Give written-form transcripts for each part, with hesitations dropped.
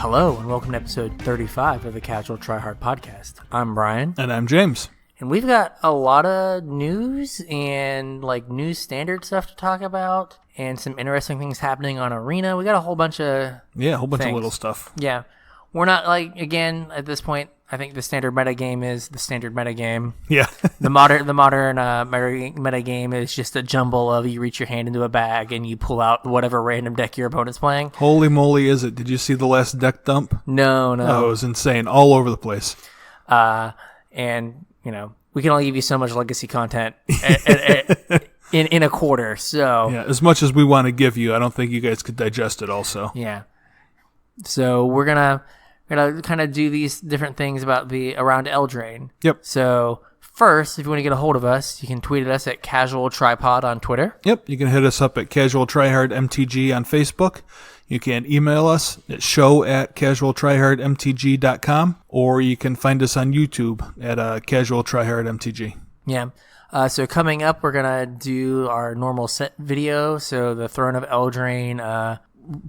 Hello and welcome to episode 35 of the Casual Tryhard Podcast. I'm Brian. And I'm James. And we've got a lot of news and new standard stuff to talk about and some interesting things happening on Arena. We got a whole bunch of of little stuff. Yeah. We're not again, at this point, I think the standard meta game is the standard meta game. Yeah. The modern meta game is just a jumble of you reach your hand into a bag and you pull out whatever random deck your opponent's playing. Holy moly, is it? Did you see the last deck dump? No. Oh, it was insane. All over the place. And, we can only give you so much legacy content in a quarter. So yeah, as much as we want to give you, I don't think you guys could digest it also. Yeah. So we're gonna kind of do these different things about around Eldraine. Yep. So first, if you want to get a hold of us, you can tweet at us at Casual Tripod on Twitter. Yep. You can hit us up at Casual Tryhard MTG on Facebook. You can email us at show@casualtryhardmtg.com, or you can find us on YouTube at Casual Tryhard MTG. Yeah. So coming up, we're gonna do our normal set video. So the Throne of Eldraine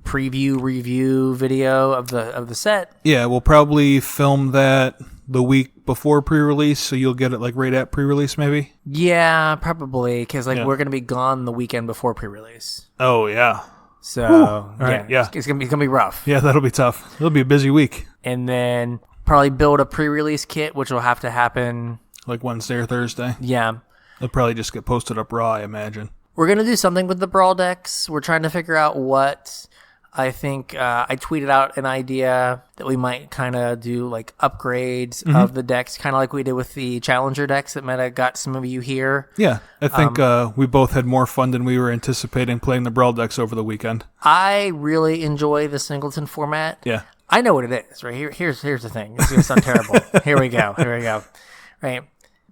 preview review video of the set. Yeah, we'll probably film that the week before pre-release, so you'll get it right at pre-release, maybe. Yeah, probably, because we're gonna be gone the weekend before pre-release. Oh yeah. So it's gonna be rough. Yeah, that'll be tough. It'll be a busy week. And then probably build a pre-release kit, which will have to happen Wednesday or Thursday. Yeah. It'll probably just get posted up raw, I imagine. We're going to do something with the Brawl decks. We're trying to figure out what I think. I tweeted out an idea that we might kind of do upgrades of the decks, kind of like we did with the Challenger decks that might have got some of you here. Yeah, I think we both had more fun than we were anticipating playing the Brawl decks over the weekend. I really enjoy the Singleton format. Yeah. I know what it is, right? Here's the thing. It's going to sound terrible. Here we go. Right.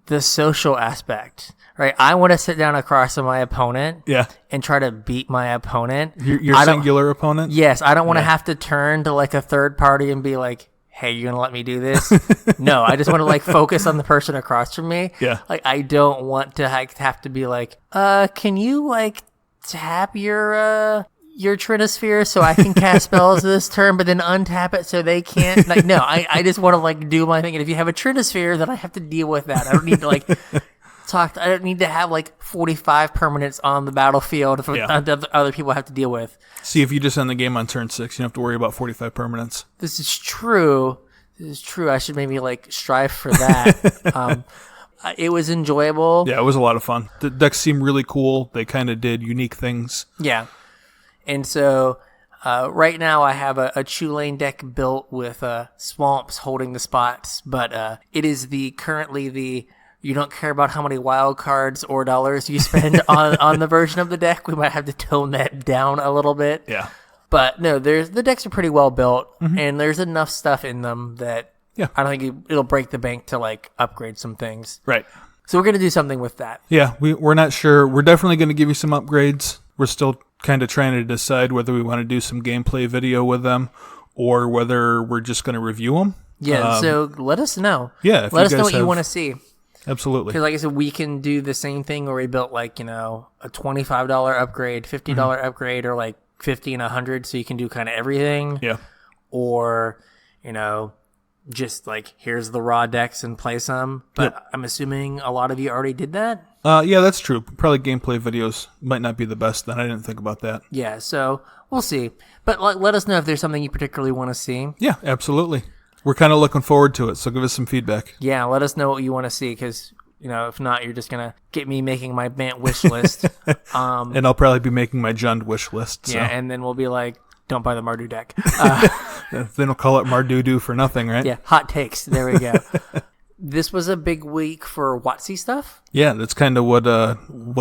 The social aspect. Right, I want to sit down across from my opponent and try to beat my opponent. Your singular opponent? Yes, I don't want to have to turn to a third party and be like, hey, you going to let me do this? No, I just want to focus on the person across from me. Yeah. I don't want to have to be can you tap your Trinosphere so I can cast spells this turn, but then untap it so they can't? No, I just want to do my thing. And if you have a Trinosphere, then I have to deal with that. I don't need to I don't need to have 45 permanents on the battlefield for other people have to deal with. See, if you just end the game on turn 6, you don't have to worry about 45 permanents. This is true. I should maybe strive for that. It was enjoyable. Yeah, it was a lot of fun. The decks seemed really cool. They kind of did unique things. Yeah. And so right now I have a Chulane deck built with swamps holding the spots, but it is currently the you don't care about how many wild cards or dollars you spend on the version of the deck. We might have to tone that down a little bit. Yeah. But no, the decks are pretty well built, and there's enough stuff in them that I don't think it'll break the bank to upgrade some things. Right. So we're going to do something with that. Yeah, we're not sure. We're definitely going to give you some upgrades. We're still kind of trying to decide whether we want to do some gameplay video with them or whether we're just going to review them. Yeah, so let us know. Yeah. Let us know what you want to see. Absolutely. Because like I said, we can do the same thing where we built a $25 upgrade, $50 upgrade, or $50 and $100, so you can do kind of everything. Yeah. Or, just here's the raw decks and play some. But I'm assuming a lot of you already did that? Yeah, that's true. Probably gameplay videos might not be the best then. I didn't think about that. Yeah, so we'll see. But let us know if there's something you particularly want to see. Yeah, absolutely. We're kind of looking forward to it, so give us some feedback. Yeah, let us know what you want to see, because, if not, you're just going to get me making my Bant wish list. And I'll probably be making my Jund wish list. So. Yeah, and then we'll be don't buy the Mardu deck. Then we'll call it Mardudu for nothing, right? Yeah, hot takes. There we go. This was a big week for WOTC stuff. Yeah, that's kind of what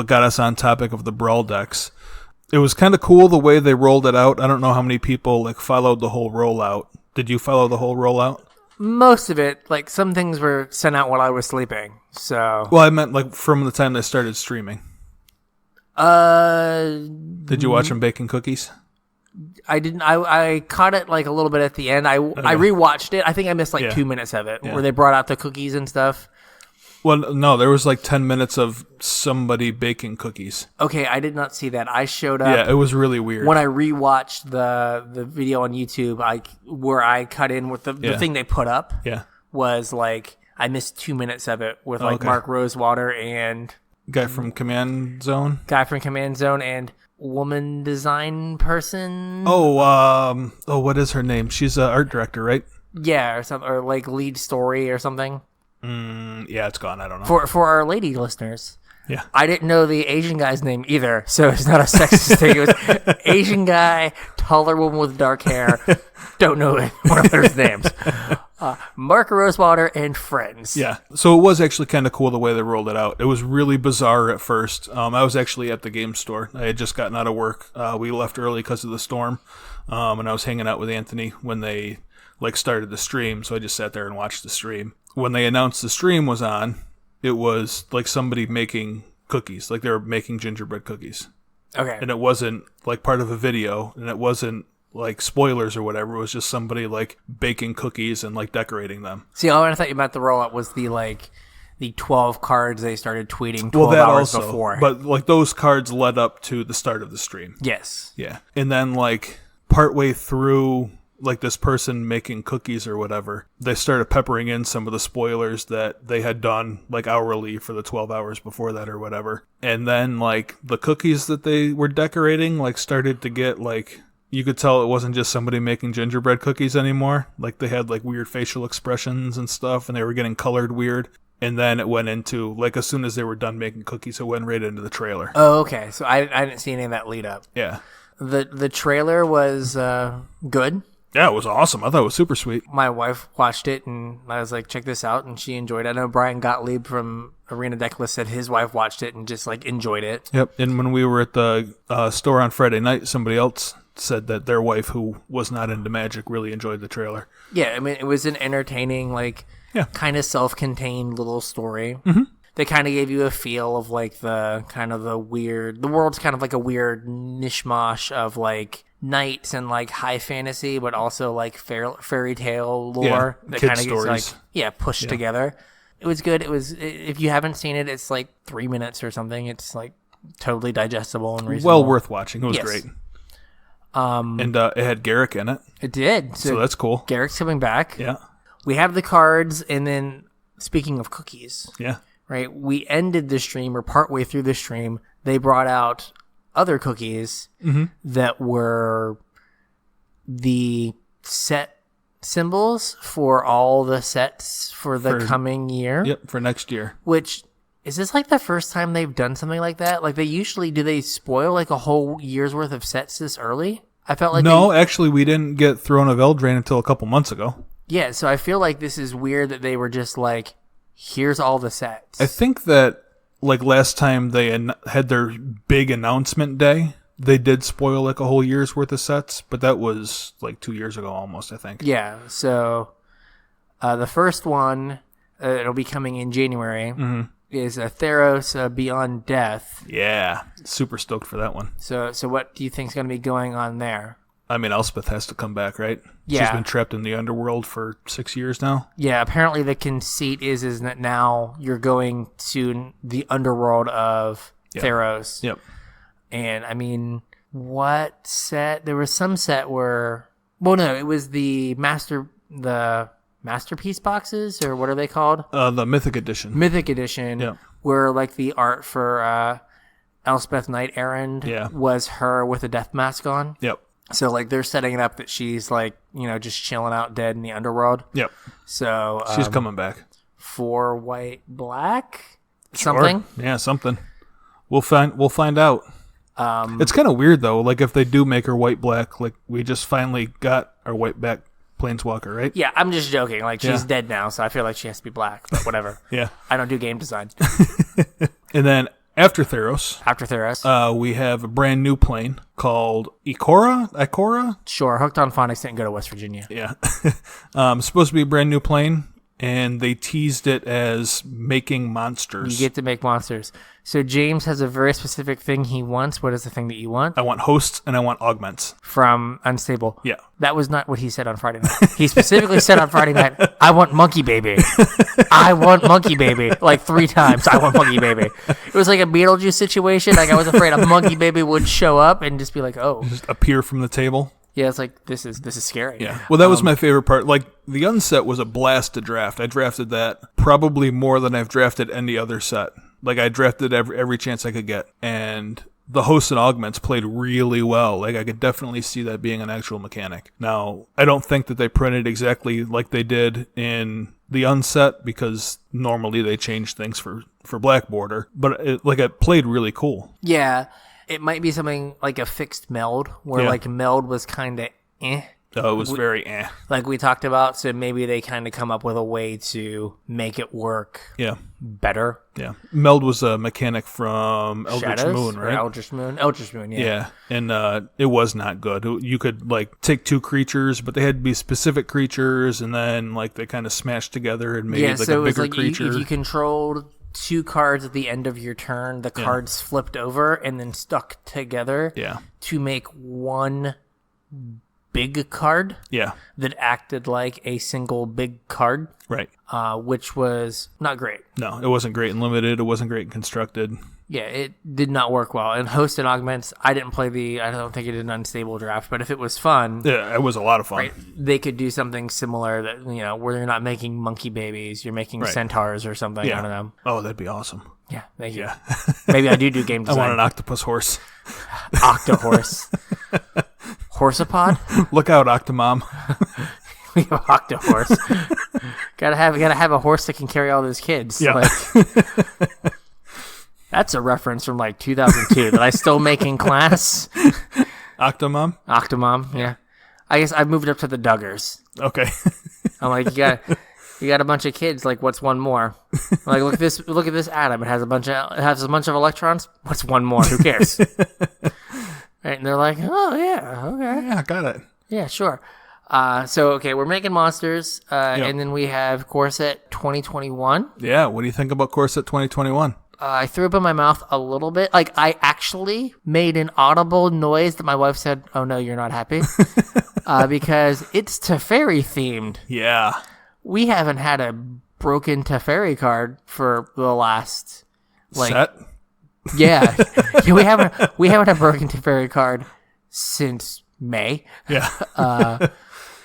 got us on topic of the Brawl decks. It was kind of cool the way they rolled it out. I don't know how many people followed the whole rollout. Did you follow the whole rollout? Most of it. Some things were sent out while I was sleeping. So. Well, I meant from the time they started streaming. Did you watch them baking cookies? I didn't. I caught it a little bit at the end. I rewatched it. I think I missed 2 minutes of it where they brought out the cookies and stuff. Well, no, there was like 10 minutes of somebody baking cookies. Okay, I did not see that. I showed up. Yeah, it was really weird. When I rewatched the video on YouTube, where I cut in with the thing they put up was like, I missed 2 minutes of it with like Mark Rosewater and... Guy from Command Zone and woman design person. What is her name? She's an art director, right? Yeah, or something, or like lead story or something. Yeah, it's gone. I don't know. For our lady listeners. Yeah. I didn't know the Asian guy's name either, so it's not a sexist thing. It was Asian guy, taller woman with dark hair. Don't know one of their names. Mark Rosewater and friends. Yeah. So it was actually kind of cool the way they rolled it out. It was really bizarre at first. I was actually at the game store. I had just gotten out of work. We left early because of the storm, and I was hanging out with Anthony when they started the stream. So I just sat there and watched the stream. When they announced the stream was on, it was like somebody making cookies, like they were making gingerbread cookies. Okay. And it wasn't like part of a video, and it wasn't like spoilers or whatever. It was just somebody like baking cookies and like decorating them. See, all I thought you meant the rollout was the 12 cards they started tweeting 12 hours before. But like those cards led up to the start of the stream. Yes. Yeah. And then like partway through like this person making cookies or whatever, they started peppering in some of the spoilers that they had done like hourly for the 12 hours before that or whatever. And then like the cookies that they were decorating like started to get like, you could tell it wasn't just somebody making gingerbread cookies anymore. Like they had like weird facial expressions and stuff, and they were getting colored weird. And then it went into like, as soon as they were done making cookies, it went right into the trailer. Oh, okay. So I didn't see any of that lead up. Yeah. The trailer was good. Yeah, it was awesome. I thought it was super sweet. My wife watched it, and I was like, check this out, and she enjoyed it. I know Brian Gottlieb from Arena Decklist said his wife watched it and just like enjoyed it. Yep. And when we were at the store on Friday night, somebody else said that their wife, who was not into Magic, really enjoyed the trailer. Yeah, I mean, it was an entertaining, kind of self-contained little story. Mm-hmm. They kind of gave you a feel of like the world's kind of like a weird mishmash of like knights and like high fantasy, but also like fairy tale lore that kind of gets like pushed together. It was good. If you haven't seen it, it's like 3 minutes or something. It's like totally digestible and reasonable. Well worth watching. It was great. And it had Garrick in it. It did. So that's cool. Garrick's coming back. Yeah. We have the cards, and then speaking of cookies. Yeah. Right? We ended the stream, or partway through the stream, they brought out other cookies that were the set symbols for all the sets for the coming year. Yep, for next year. Which, is this like the first time they've done something like that? Like do they spoil like a whole year's worth of sets this early? I felt like actually we didn't get Throne of Eldraine until a couple months ago. Yeah, so I feel like this is weird that they were just like, here's all the sets. I think that like last time they had their big announcement day, they did spoil like a whole year's worth of sets, but that was like 2 years ago almost, I think. Yeah, so the first one, it'll be coming in January, is Theros Beyond Death. Yeah, super stoked for that one. So what do you think is going to be going on there? I mean, Elspeth has to come back, right? Yeah. She's been trapped in the underworld for 6 years now. Yeah, apparently the conceit is that now you're going to the underworld of Theros. Yep. And, I mean, what set? There was some set where... Well, no, it was the Masterpiece boxes, or what are they called? The Mythic Edition. Mythic Edition, yep. Where, like, the art for Elspeth Knight Errand was her with a death mask on. Yep. So, like, they're setting it up that she's, like, just chilling out dead in the underworld. Yep. So... she's coming back. For white, black? Sure. Something? Yeah, something. We'll find out. It's kind of weird, though. Like, if they do make her white, black, like, we just finally got our white back planeswalker, right? Yeah, I'm just joking. Like, she's dead now, so I feel like she has to be black, but whatever. Yeah. I don't do game design. And then... After Theros, we have a brand new plane called Ikora? Sure, Hooked on Phonics didn't go to West Virginia. Yeah. Supposed to be a brand new plane. and they teased it as making monsters. You get to make monsters. So James has a very specific thing he wants. What is the thing that you want? I want hosts and I want augments. From Unstable. Yeah. That was not what he said on Friday night. He specifically said on Friday night, I want Monkey Baby. I want Monkey Baby. Like 3 times, I want Monkey Baby. It was like a Beetlejuice situation. Like I was afraid a Monkey Baby would show up and just be like, oh. Just appear from the table. Yeah, it's like, this is scary. Yeah. Well, that was my favorite part. Like, the unset was a blast to draft. I drafted that probably more than I've drafted any other set. Like, I drafted every chance I could get. And the hosts and augments played really well. Like, I could definitely see that being an actual mechanic. Now, I don't think that they printed exactly like they did in the unset, because normally they change things for black border. But, it played really cool. Yeah. It might be something like a fixed meld, where like meld was kind of eh. Oh, it was very eh. Like we talked about, so maybe they kind of come up with a way to make it work better. Yeah. Meld was a mechanic from Eldritch Shadows, Moon, right? Eldritch Moon, yeah. Yeah, and it was not good. You could, take 2 creatures, but they had to be specific creatures, and then, they kind of smashed together and made, so a bigger creature. If you controlled 2 cards at the end of your turn, the cards flipped over and then stuck together to make one big card that acted like a single big card. Right. Which was not great. No, it wasn't great in limited. It wasn't great in constructed. Yeah, it did not work well. And host and augments, I don't think it did an unstable draft, but if it was fun. Yeah, it was a lot of fun. Right, they could do something similar that, where you're not making monkey babies, you're making centaurs or something. Yeah. I don't know. Oh, that'd be awesome. Yeah, thank you. Yeah. Maybe I do game design. I want an octopus horse. Octohorse. Horsapod? Look out, Octomom. We have Octohorse. gotta have a horse that can carry all those kids. Yeah. That's a reference from 2002 that I still make in class. Octomom? Octomom, yeah. I guess I moved up to the Duggars. Okay. I'm like, you got a bunch of kids. Like, what's one more? I'm like, look at this atom. It has a bunch of electrons. What's one more? Who cares? Right, and they're like, oh yeah, okay, yeah, got it. Yeah, sure. So we're making monsters, and then we have Corset 2021. Yeah, what do you think about Corset 2021? I threw up in my mouth a little bit. I actually made an audible noise that my wife said, "Oh no, you're not happy," because it's Teferi themed. Yeah, we haven't had a broken Teferi card for the last set. Yeah, we haven't had a broken Teferi card since May. Yeah,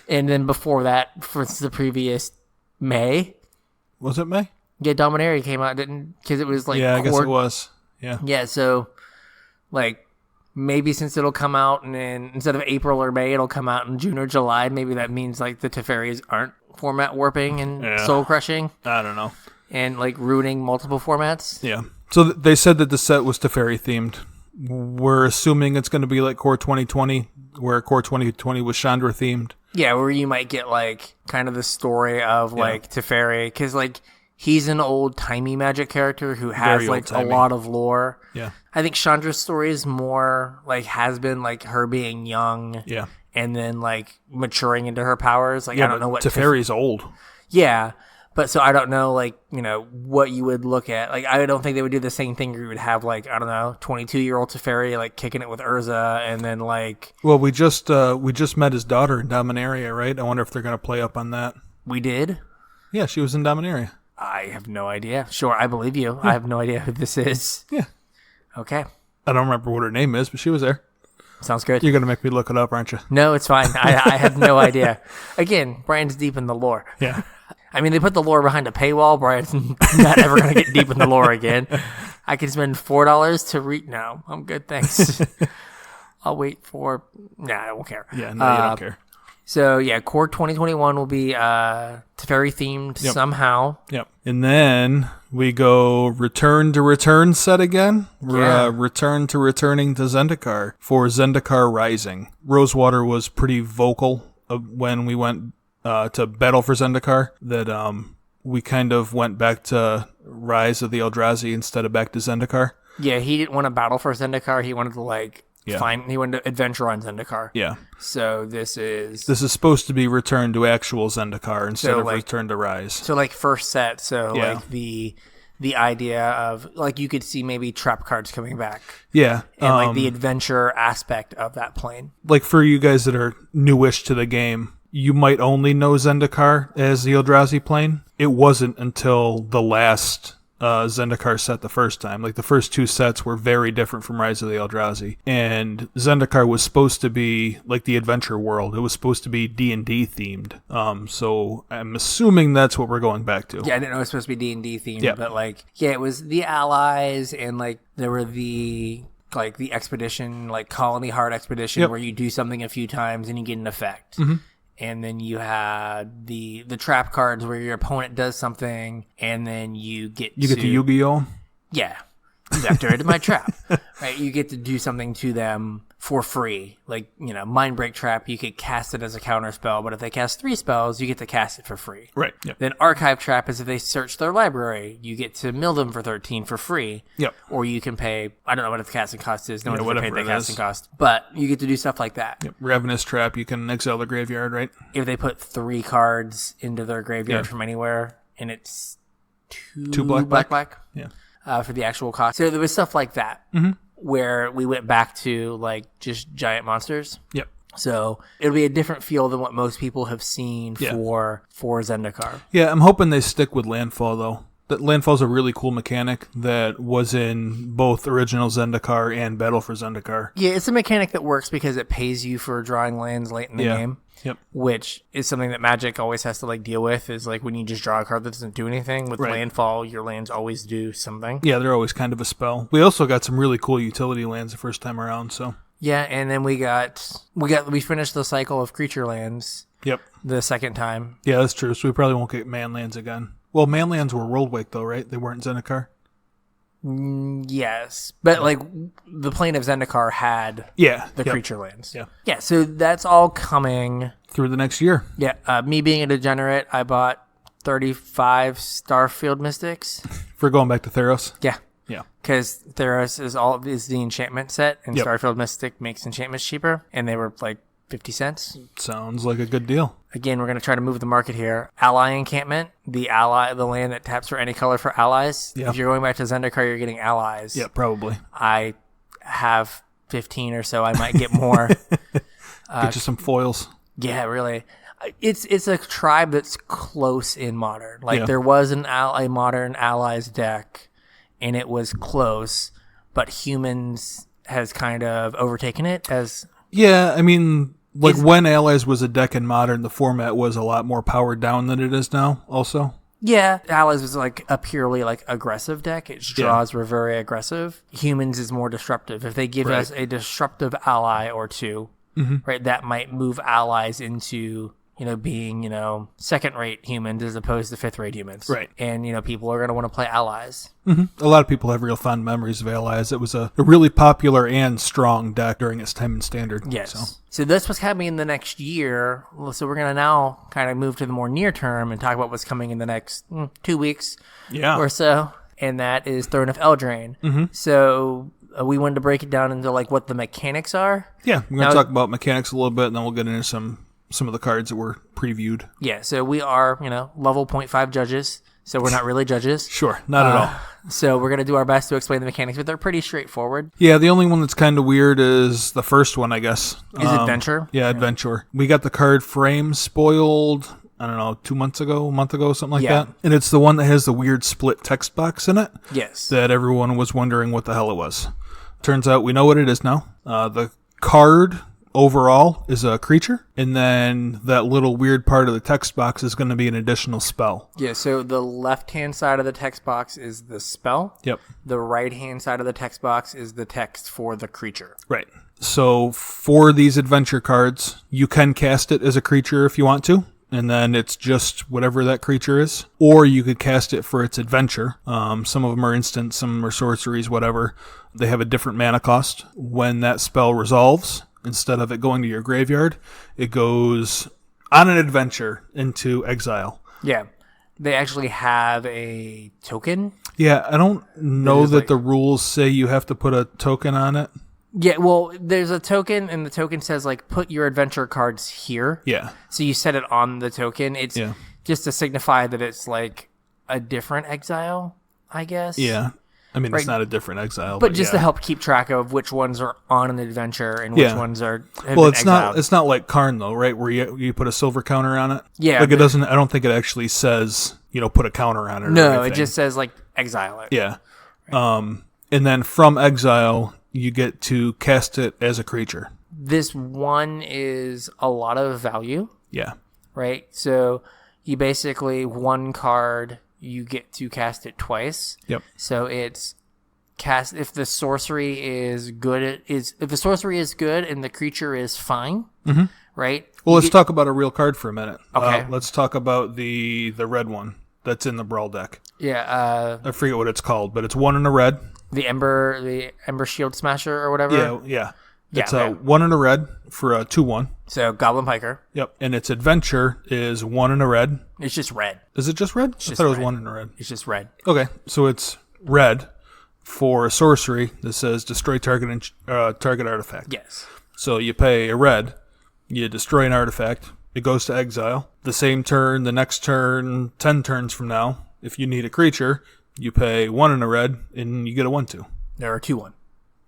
and then before that, for the previous May. Was it May? Yeah, Dominaria came out, because it was yeah, I guess it was. Yeah. Yeah, so maybe since it'll come out and then instead of April or May, it'll come out in June or July. Maybe that means the Teferis aren't format warping and soul crushing. I don't know. And ruining multiple formats. Yeah. So they said that the set was Teferi themed. We're assuming it's going to be like Core 2020, where Core 2020 was Chandra themed. Yeah, where you might get kind of the story of Teferi, because he's an old-timey Magic character who has a lot of lore. Yeah. I think Chandra's story is more has been her being young. Yeah. And then maturing into her powers. I don't know what Teferi's old. Yeah. But so I don't know what you would look at. I don't think they would do the same thing where you would have 22-year-old Teferi kicking it with Urza and then Well, we just met his daughter in Dominaria, right? I wonder if they're going to play up on that. We did? Yeah, she was in Dominaria. I have no idea. Sure, I believe you. Yeah. I have no idea who this is. Yeah. Okay. I don't remember what her name is, but she was there. Sounds good. You're going to make me look it up, aren't you? No, it's fine. I have no idea. Again, Brian's deep in the lore. Yeah. I mean, they put the lore behind a paywall. Brian's not ever going to get deep in the lore again. I can spend $4 to read. No, I'm good, thanks. I'll wait for... Nah, I won't care. Yeah, no, you don't care. So, yeah, Core 2021 will be Teferi themed somehow. Yep. And then we go Return to Return set again. Return to Returning to Zendikar for Zendikar Rising. Rosewater was pretty vocal when we went to Battle for Zendikar, that we kind of went back to Rise of the Eldrazi instead of back to Zendikar. Yeah, he didn't want to battle for Zendikar. He wanted to He wanted to adventure on Zendikar. Yeah. So this is supposed to be Return to actual Zendikar instead of Return to Rise. So first set. So like the idea of like you could see maybe trap cards coming back. Yeah. And like the adventure aspect of that plane. Like for you guys that are newish to the game, you might only know Zendikar as the Eldrazi plane. It wasn't until the last Zendikar set the first time. Like the first 2 sets were very different from Rise of the Eldrazi, and Zendikar was supposed to be like the adventure world. It was supposed to be D&D themed. So I'm assuming that's what we're going back to. Yeah, I didn't know it was supposed to be D&D themed, but it was the allies, and like there were the expedition, like Colony Heart expedition, where you do something a few times and you get an effect. Mm-hmm. And then you had the trap cards where your opponent does something, and then you get to Yu-Gi-Oh? Yeah. You activated my trap. Right? You get to do something to them for free. Like, Mind Break Trap, you could cast it as a counter spell, but if they cast 3 spells, you get to cast it for free. Right. Yep. Then Archive Trap is if they search their library, you get to mill them for 13 for free. Yep. Or you can pay, I don't know what the casting cost is. No one's paid the casting is. cost. But you get to do stuff like that. Yep. Ravenous Trap, you can exile the graveyard, right? If they put 3 cards into their graveyard from anywhere, and it's 2 black. Yeah. For the actual cost. So there was stuff like that where we went back to like just giant monsters. Yep. So it'll be a different feel than what most people have seen for Zendikar. Yeah, I'm hoping they stick with Landfall though. That Landfall's a really cool mechanic that was in both original Zendikar and Battle for Zendikar. Yeah, it's a mechanic that works because it pays you for drawing lands late in the game. Yep. Which is something that Magic always has to like deal with, is like when you just draw a card that doesn't do anything. With Landfall, your lands always do something. Yeah, they're always kind of a spell. We also got some really cool utility lands the first time around, so. Yeah, and then we finished the cycle of creature lands. Yep. The second time. Yeah, that's true. So we probably won't get man lands again. Well, man lands were Worldwake though, right? They weren't Zendikar. Yes, but like the plane of Zendikar had the creature lands. Yeah. So that's all coming through the next year. Yeah. Me being a degenerate, I bought 35 Starfield Mystics for going back to Theros. Yeah. Yeah. Because Theros is the enchantment set, and Starfield Mystic makes enchantments cheaper, and they were like 50 cents. Sounds like a good deal. Again, we're going to try to move the market here. Ally encampment, the land that taps for any color for allies. Yeah. If you're going back to Zendikar, you're getting allies. Yeah, probably. I have 15 or so. I might get more. Get you some foils. Yeah, really. It's a tribe that's close in Modern. Like there was a Modern allies deck, and it was close, but Humans has kind of overtaken it as. Yeah, I mean. Like when Allies was a deck in Modern, the format was a lot more powered down than it is now, also. Yeah, Allies was like a purely like aggressive deck. Its draws were very aggressive. Humans is more disruptive. If they give us a disruptive ally or two, right, that might move allies into, being, second-rate humans as opposed to fifth-rate humans. Right. And, people are going to want to play allies. Mm-hmm. A lot of people have real fond memories of allies. It was a really popular and strong deck during its time in Standard. Yes. So that's what's coming in the next year. So we're going to now kind of move to the more near term and talk about what's coming in the next 2 weeks or so. And that is Throne of Eldraine. Mm-hmm. So we wanted to break it down into like what the mechanics are. Yeah, we're going to talk about mechanics a little bit, and then we'll get into some of the cards that were previewed. Yeah, so we are, level 0.5 judges, so we're not really judges. Sure, not at all. So we're going to do our best to explain the mechanics, but they're pretty straightforward. Yeah, the only one that's kind of weird is the first one, I guess. Is Adventure? Yeah, Adventure. We got the card frame spoiled, I don't know, a month ago, something like that. And it's the one that has the weird split text box in it. Yes. That everyone was wondering what the hell it was. Turns out we know what it is now. The card overall is a creature, and then that little weird part of the text box is going to be an additional spell. Yeah, so the left-hand side of the text box is the spell. Yep. The right-hand side of the text box is the text for the creature. Right. So for these adventure cards, you can cast it as a creature if you want to, and then it's just whatever that creature is. Or you could cast it for its adventure. Some of them are instant, some of them are sorceries, whatever. They have a different mana cost. When that spell resolves, instead of it going to your graveyard, it goes on an adventure into exile. Yeah. They actually have a token. Yeah, I don't know that the rules say you have to put a token on it. Yeah, well, there's a token, and the token says, like, put your adventure cards here. Yeah. So you set it on the token. It's just to signify that it's, like, a different exile, I guess. Yeah. I mean, it's not a different exile. But just to help keep track of which ones are on an adventure and which ones are it's not like Karn, though, right? Where you put a silver counter on it? Yeah. Like, it doesn't, I don't think it actually says, put a counter on it or No, anything. it just says, like, exile it. Yeah. Right. And then from exile, you get to cast it as a creature. This one is a lot of value. Yeah. Right? So you basically, one card, you get to cast it twice. Yep. So it's cast if the sorcery is good. If the sorcery is good and the creature is fine, right? Well, let's talk about a real card for a minute. Okay. Let's talk about the red one that's in the Brawl deck. Yeah. I forget what it's called, but it's 1 in a red. The Ember Shield Smasher or whatever? Yeah. It's 1 in a red for a 2/1. So Goblin Piker. Yep. And its adventure is 1 in a red. It's just red. Is it just red? I thought it was 1 in a red. It's just red. Okay. So it's red for a sorcery that says destroy target artifact. Yes. So you pay a red, you destroy an artifact, it goes to exile. The same turn, the next turn, 10 turns from now, if you need a creature, you pay 1 in a red, and you get a 1/2. There are 2/1.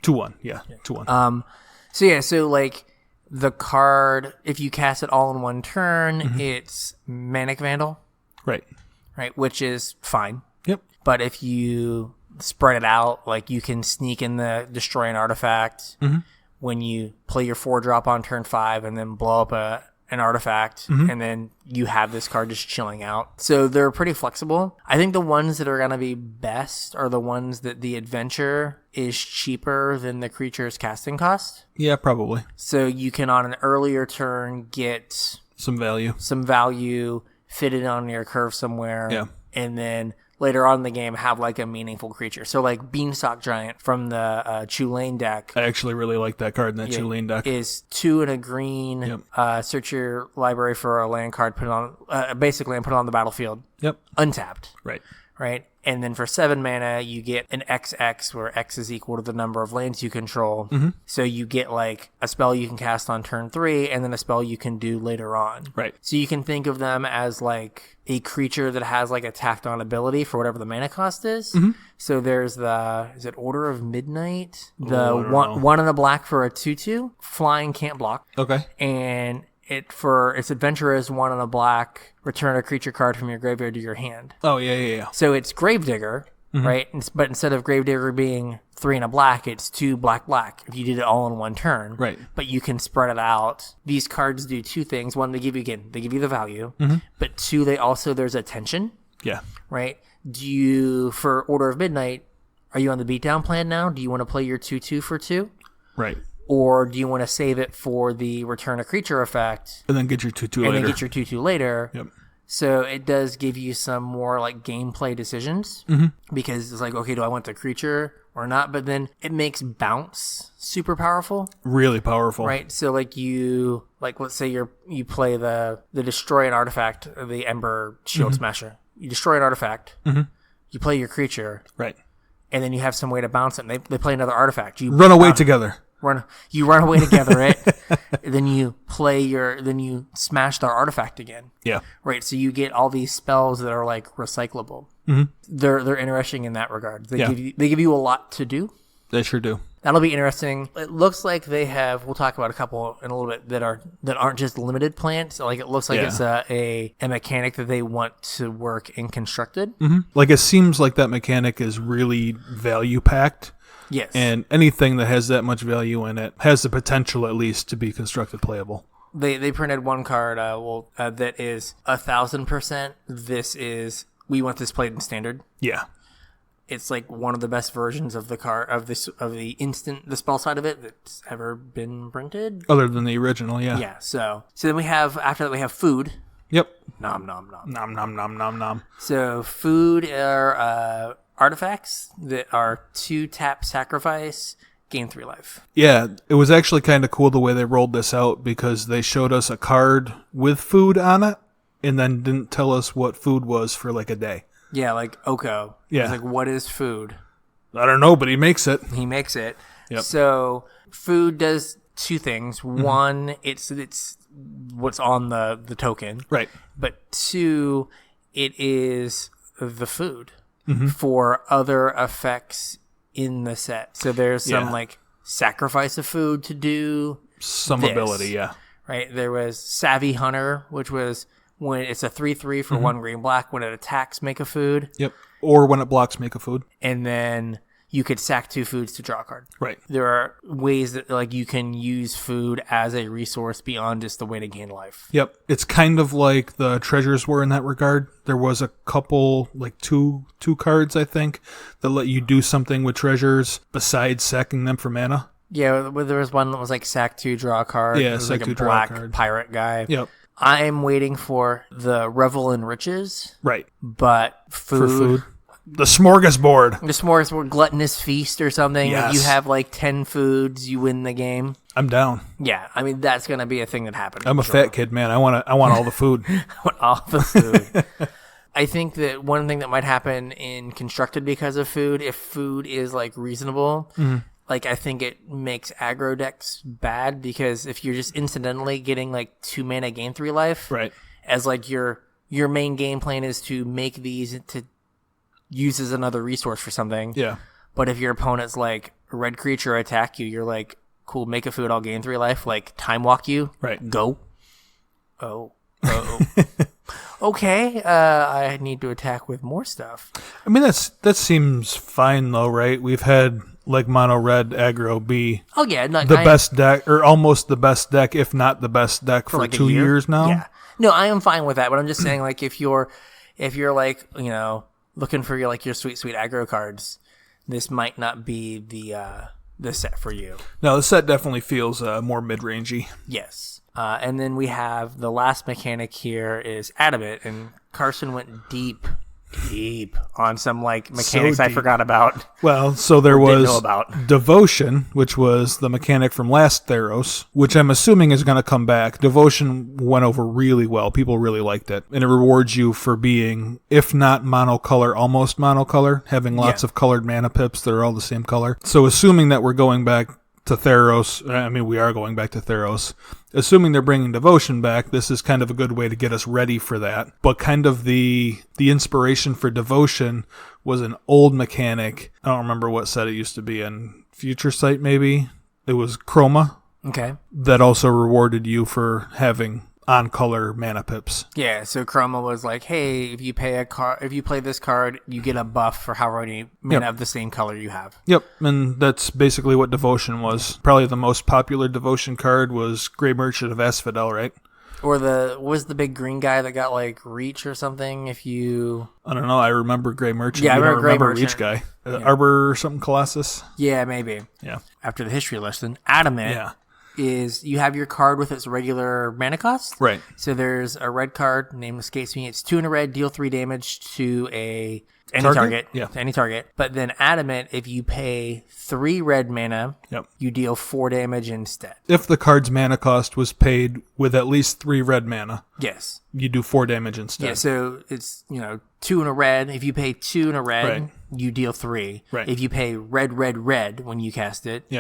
2/1, yeah. 2/1. So like the card, if you cast it all in one turn, it's Manic Vandal. Right. Right, which is fine. Yep. But if you spread it out, like you can sneak in the destroy an artifact when you play your 4-drop on turn 5 and then blow up an artifact, and then you have this card just chilling out. So they're pretty flexible. I think the ones that are going to be best are the ones that the adventure is cheaper than the creature's casting cost. Yeah, probably. So you can, on an earlier turn, get some value, fit it on your curve somewhere, and then later on in the game have like a meaningful creature. So like Beanstalk Giant from the Tulane deck. I actually really like that card in that Tulane deck. Is 2 and a green. Search your library for a land card, put it on basically and put it on the battlefield. Yep. Untapped. Right. And then for 7 mana, you get an XX, where X is equal to the number of lands you control. So you get like a spell you can cast on turn 3, and then a spell you can do later on. Right. So you can think of them as like a creature that has like a tacked on ability for whatever the mana cost is. So there's is it Order of Midnight? The one in a black for a 2/2. Flying, can't block. Okay. And for its adventure is 1 in a black, return a creature card from your graveyard to your hand. Oh, yeah. So it's Gravedigger, right? But instead of Gravedigger being 3 in a black, it's 2 black. If you did it all in one turn. Right. But you can spread it out. These cards do 2 things. One, they give you the value. But 2, there's a tension. Yeah. Right? For Order of Midnight, are you on the beatdown plan now? Do you want to play your 2/2 for 2? Right. Or do you want to save it for the return a creature effect? And then get your 2/2 later. And then get your 2/2 later. Yep. So it does give you some more like gameplay decisions. Because it's like, okay, do I want the creature or not? But then it makes bounce super powerful. Really powerful. Right? So like let's say you play the destroy an artifact, the Ember Shield Smasher. You destroy an artifact. You play your creature. Right. And then you have some way to bounce it. And they play another artifact. You run away together. You run away together, right? Then you smash their artifact again. Yeah. Right. So you get all these spells that are like recyclable. They're interesting in that regard. They give you a lot to do. They sure do. That'll be interesting. It looks like they have. We'll talk about a couple in a little bit that aren't just limited plants. Like it looks like it's a mechanic that they want to work in constructed. Like it seems like that mechanic is really value packed. Yes. And anything that has that much value in it has the potential, at least, to be constructed playable. They printed one card that is 1,000%. We want this played in standard. Yeah. It's like one of the best versions of the card of the spell side of it that's ever been printed. Other than the original, yeah. Yeah. So then after that we have food. Yep. Nom nom nom. Nom nom nom nom nom. So food are artifacts that are 2-tap sacrifice, gain 3 life. Yeah, it was actually kind of cool the way they rolled this out because they showed us a card with food on it and then didn't tell us what food was for like a day. Yeah, like Oko. Yeah. It's like, what is food? I don't know, but he makes it. He makes it. Yep. So food does two things. One, it's what's on the token. Right. But two, it is the food for other effects in the set. So there's some like sacrifice of food to do. Some ability, yeah. Right. There was Savvy Hunter, which was when it's a 3/3 for 1 green black. When it attacks, make a food. Yep. Or when it blocks, make a food. And then you could sack 2 foods to draw a card. Right. There are ways that like you can use food as a resource beyond just the way to gain life. Yep. It's kind of like the treasures were in that regard. There was a couple, like two cards, I think, that let you do something with treasures besides sacking them for mana. Yeah, there was one that was like sack 2, draw a card. Yeah, it was sack like 2, a draw a black card. pirate guy. Yep. I'm waiting for the Revel in Riches. Right. But For food. The smorgasbord. The smorgasbord, gluttonous feast or something. Yes. You have like 10 foods, you win the game. I'm down. Yeah, I mean that's gonna be a thing that happens. I'm a fat kid, man. I want all the food. I want all the food. I think that one thing that might happen in Constructed because of food, if food is like reasonable, like I think it makes aggro decks bad because if you're just incidentally getting like 2 mana gain 3 life, Right. as like your main game plan is to make these to use as another resource for something. Yeah. But if your opponent's like a red creature attack you, you're like, cool, make a food, I'll gain 3 life, like time walk you. Right. Go. Oh. Okay, I need to attack with more stuff. I mean, that seems fine, though, right? We've had, like, mono red aggro be Oh, yeah. No, the best deck, or almost the best deck, if not the best deck for like 2 year? years now. Yeah. No, I am fine with that, but I'm just saying, like, if you're like, you know, looking for your sweet, sweet aggro cards, this might not be the set for you. No, the set definitely feels more mid-rangey. Yes. And then we have the last mechanic here is Adamant, and Carson went deep on some like mechanics I forgot about. Well, so there Didn't was know about. Devotion, which was the mechanic from last Theros, which I'm assuming is going to come back. Devotion went over really well. People really liked it. And it rewards you for being, if not monocolor, almost monocolor, having lots of colored mana pips that are all the same color. So assuming that we're going back to Theros, I mean, we are going back to Theros. Assuming they're bringing Devotion back, this is kind of a good way to get us ready for that. But kind of the inspiration for Devotion was an old mechanic. I don't remember what set it used to be in. Future Sight, maybe? It was Chroma. Okay. That also rewarded you for having on-color mana pips. Yeah, so Chroma was like, hey, if you play this card, you get a buff for however many mana of the same color you have. Yep, and that's basically what Devotion was. Probably the most popular Devotion card was Grey Merchant of Asphodel, right? Or was the big green guy that got like Reach or something? If you... I don't know, I remember Grey Merchant. Yeah, I don't remember Grey Reach Merchant. guy. Arbor or something, Colossus? Yeah, maybe. Yeah. After the history lesson, Adamant is you have your card with its regular mana cost. Right. So there's a red card, name escapes me. It's 2 in a red, deal 3 damage to any target. Yeah. To any target. But then Adamant, if you pay 3 red mana, you deal 4 damage instead. If the card's mana cost was paid with at least 3 red mana, yes, you do 4 damage instead. Yeah, so it's 2 in a red. If you pay 2 in a red, you deal 3. Right. If you pay red when you cast it,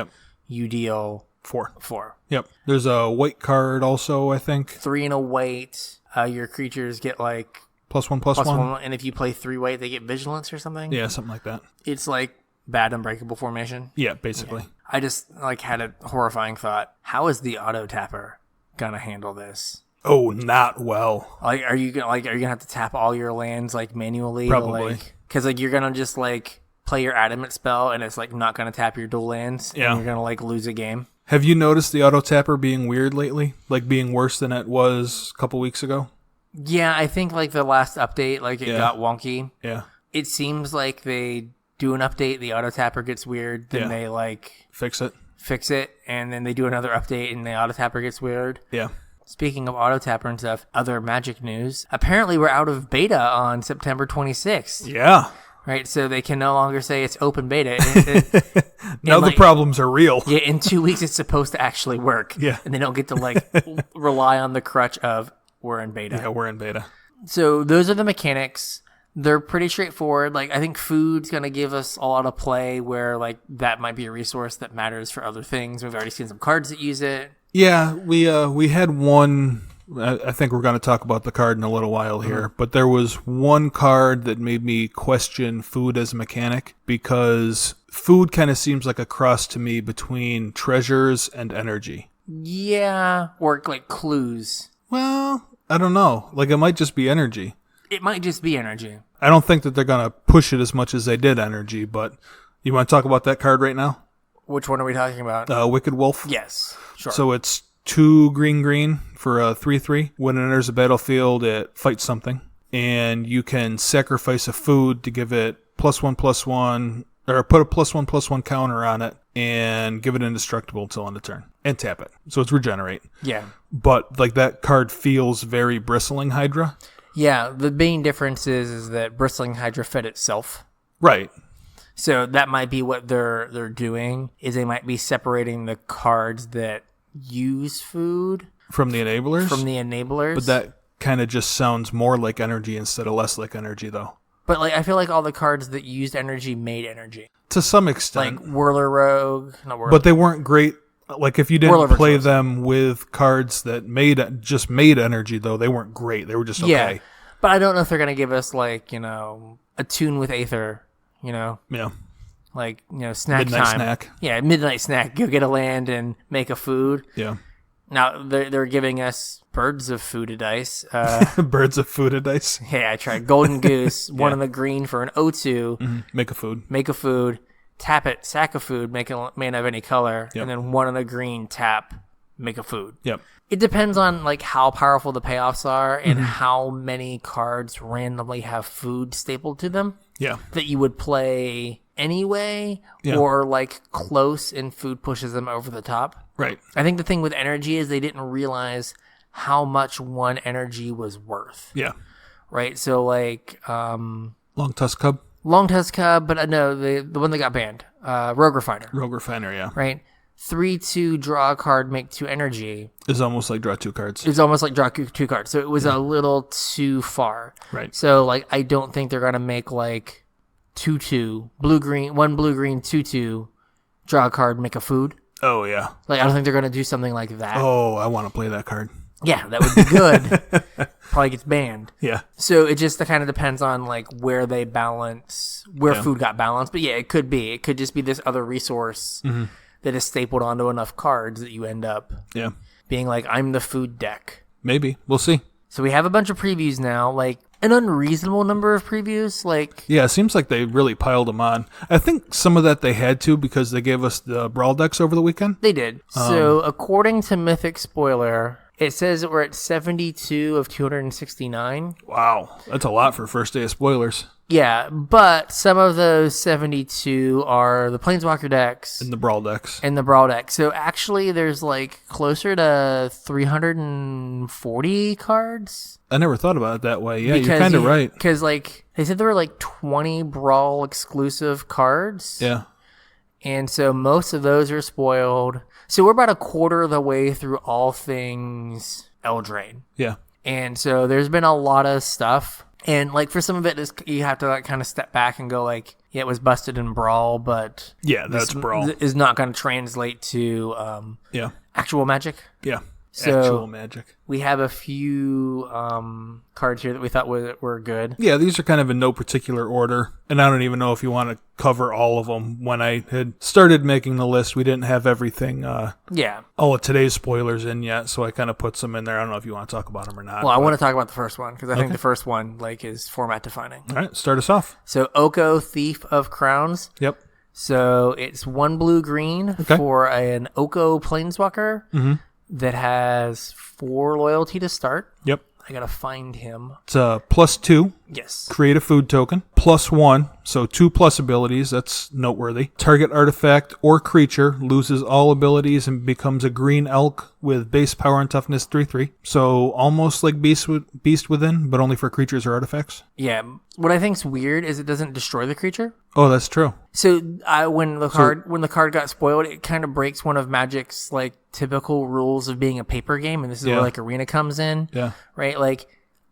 you deal 4. Yep. There's a white card also, I think. 3 in a white. Your creatures get like +1/+1. and if you play 3 white, they get vigilance or something. Yeah, something like that. It's like bad unbreakable formation. Yeah, basically. Yeah. I just like had a horrifying thought. How is the auto tapper gonna handle this? Oh, not well. Like, are you gonna have to tap all your lands like manually? Probably. Because like you're gonna just like play your Adamant spell and it's like not gonna tap your dual lands. Yeah. And you're gonna like lose a game. Have you noticed the auto tapper being weird lately? Like being worse than it was a couple weeks ago? Yeah, I think like the last update, like it got wonky. Yeah. It seems like they do an update, the auto tapper gets weird, then they like fix it, and then they do another update and the auto tapper gets weird. Yeah. Speaking of auto tapper and stuff, other Magic news. Apparently we're out of beta on September 26th. Yeah. Right, so they can no longer say it's open beta. Now the problems are real. Yeah, in 2 weeks it's supposed to actually work. Yeah. And they don't get to like rely on the crutch of we're in beta. Yeah, we're in beta. So those are the mechanics. They're pretty straightforward. Like, I think food's going to give us a lot of play where, like, that might be a resource that matters for other things. We've already seen some cards that use it. Yeah, we had one. I think we're going to talk about the card in a little while here, but there was one card that made me question food as a mechanic, because food kind of seems like a cross to me between treasures and energy. Yeah, or like clues. Well, I don't know. Like, it might just be energy. It might just be energy. I don't think that they're going to push it as much as they did energy, but you want to talk about that card right now? Which one are we talking about? Wicked Wolf. Yes, sure. So it's 2 green for a 3/3. When it enters the battlefield, it fights something, and you can sacrifice a food to give it +1/+1, or put a +1/+1 counter on it, and give it indestructible until end of turn, and tap it. So it's regenerate. Yeah. But like, that card feels very Bristling Hydra. Yeah, the main difference is that Bristling Hydra fed itself. Right. So that might be what they're doing, is they might be separating the cards that use food From the enablers? from the enablers. But that kind of just sounds more like energy instead of less like energy, though. But like, I feel like all the cards that used energy made energy. To some extent. Like Whirler Rogue. Not Whirler. But they weren't great. Like, if you didn't Whirler play Virtuoso. them with cards that just made energy, though, they weren't great. They were just okay. Yeah, but I don't know if they're going to give us, like, a tune with Aether, Yeah. like, snack Midnight time. snack. Yeah, midnight snack. Go get a land and make a food. Yeah. Now, they're giving us birds of food dice. Birds of food dice. Hey, I tried Golden Goose, one in the green for an O2. Mm-hmm. Make a food. Make a food, tap it, sack a food, make a mana of any color, Yep. and then one in the green, tap, make a food. Yep. It depends on like how powerful the payoffs are and how many cards randomly have food stapled to them Yeah. that you would play anyway, Yeah. or like close and food pushes them over the top. Right. I think the thing with energy is they didn't realize how much one energy was worth. Yeah. Right? So like Long Tusk Cub. Long Tusk Cub, but no, the one that got banned. Rogue Refiner. Rogue Refiner, yeah. Right? 3/2 draw a card, make 2 energy. It's almost like draw 2 cards. It's almost like draw 2 cards. So it was a little too far. Right. So like, I don't think they're gonna make like 2/2 blue green 1 blue green 2/2 draw a card, make a food. Oh, yeah. Like, I don't think they're gonna do something like that. Oh, I want to play that card. Yeah, that would be good. Probably gets banned. Yeah. So it just kind of depends on like where they balance, where Yeah. food got balanced. But yeah, it could be. It could just be this other resource that is stapled onto enough cards that you end up Yeah. being like, I'm the food deck. Maybe. We'll see. So we have a bunch of previews now, like an unreasonable number of previews. Like, Yeah, it seems like they really piled them on. I think some of that they had to, because they gave us the Brawl decks over the weekend. they did. So according to Mythic Spoiler, it says that we're at 72 of 269. Wow. That's a lot for first day of spoilers. Yeah, but some of those 72 are the Planeswalker decks In the Brawl decks. and the Brawl deck. So actually, there's like closer to 340 cards. I never thought about it that way. Yeah, you're kind of right. Because like they said there were like 20 Brawl exclusive cards. Yeah. And so most of those are spoiled. So we're about a quarter of the way through all things Eldraine. Yeah. And so there's been a lot of stuff. And like for some of it, you have to like kind of step back and go like, yeah, it was busted in Brawl, but Yeah, that's Brawl. is not going to translate to Yeah. actual Magic. Yeah. So- Actual Magic. We have a few cards here that we thought were good. Yeah, these are kind of in no particular order, and I don't even know if you want to cover all of them. When I had started making the list, we didn't have everything, Yeah. all of today's spoilers in yet, so I kind of put some in there. I don't know if you want to talk about them or not. Well, I want to talk about the first one because I think the first one like is format defining. All right, start us off. So Oko, Thief of Crowns. Yep. So it's 1 blue-green for an Oko Planeswalker that has 4 loyalty to start. Yep. I gotta find him. It's a +2. Yes. Create a food token. +1, so 2+ abilities. That's noteworthy. Target artifact or creature loses all abilities and becomes a green elk with base power and toughness 3/3. So almost like Beast Within, but only for creatures or artifacts. Yeah. What I think's weird is it doesn't destroy the creature. Oh, that's true. So when the card got spoiled, it kind of breaks one of Magic's like typical rules of being a paper game, and this is where like Arena comes in. Yeah. Right? Like,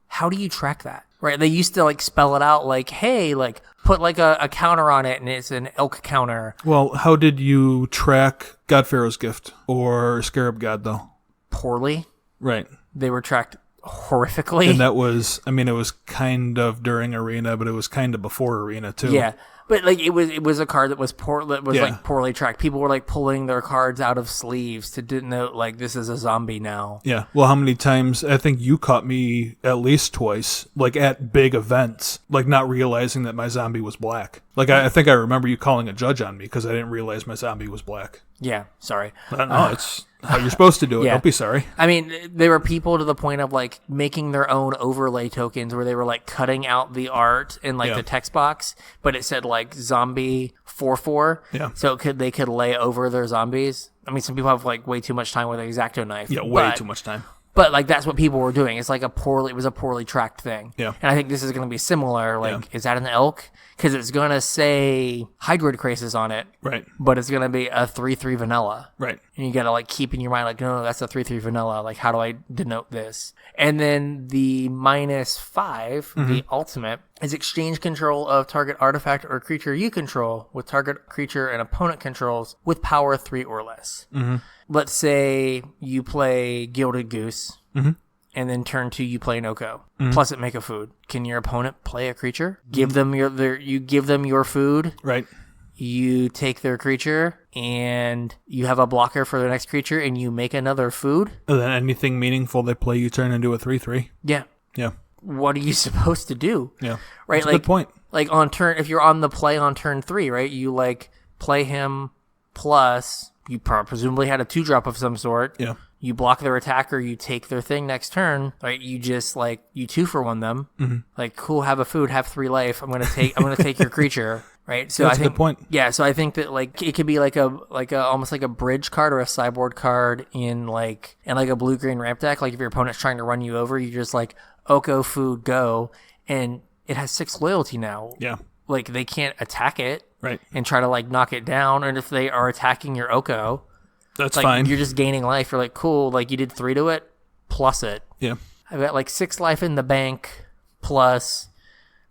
how do you track that? Right. They used to like spell it out like, hey, like put like a counter on it and it's an elk counter. Well, how did you track God Pharaoh's Gift or Scarab God, though? Poorly. Right. They were tracked horrifically. And that was, I mean, it was kind of during Arena, but it was kind of before Arena, too. Yeah. But like it was a card that was Yeah. like poorly tracked. People were like pulling their cards out of sleeves to denote like this is a zombie now. Yeah. Well, how many times? I think you caught me at least twice, like at big events, like not realizing that my zombie was black. Like I think I remember you calling a judge on me because I didn't realize my zombie was black. Yeah, sorry. No, it's how you're supposed to do it. Yeah. Don't be sorry. I mean, there were people to the point of like making their own overlay tokens where they were like cutting out the art in like the text box, but it said like zombie 4/4. Yeah. So they could lay over their zombies. I mean, some people have like way too much time with an X-Acto knife. Yeah, way too much time. But like that's what people were doing. It's like it was a poorly tracked thing. Yeah. And I think this is going to be similar. Like, is that an elk? Because it's going to say Hybrid Crisis on it. Right. But it's going to be a 3/3 vanilla. Right. And you got to like keep in your mind, like, no, that's a 3/3 vanilla. Like, how do I denote this? And then the -5, the ultimate, is exchange control of target artifact or creature you control with target creature and opponent controls with power 3 or less. Mm-hmm. Let's say you play Gilded Goose. Mm-hmm. And then turn 2, you play an Oko. Plus it make a food. Can your opponent play a creature? Give them you give them your food. Right. You take their creature, and you have a blocker for their next creature, and you make another food. And then anything meaningful they play, you turn into a 3/3. Yeah. Yeah. What are you supposed to do? Yeah. Right. That's a good point. Like on turn, if you're on the play on turn 3, right? You like play him plus you presumably had a 2-drop of some sort. Yeah. You block their attacker, you take their thing next turn, right? You just like you 2-for-1 them. Mm-hmm. Like, cool, have a food, have 3 life. I'm gonna take your creature, right? So That's I think, a good point. Yeah, so I think that like it could be like a almost like a bridge card or a sideboard card in like a blue green ramp deck. Like if your opponent's trying to run you over, you just like Oko food go, and it has 6 loyalty now. Yeah. Like they can't attack it, Right. and try to like knock it down. And if they are attacking your Oko, That's like, fine. You're just gaining life. You're like, cool, like you did 3 to it, plus it. Yeah. I've got like 6 life in the bank, plus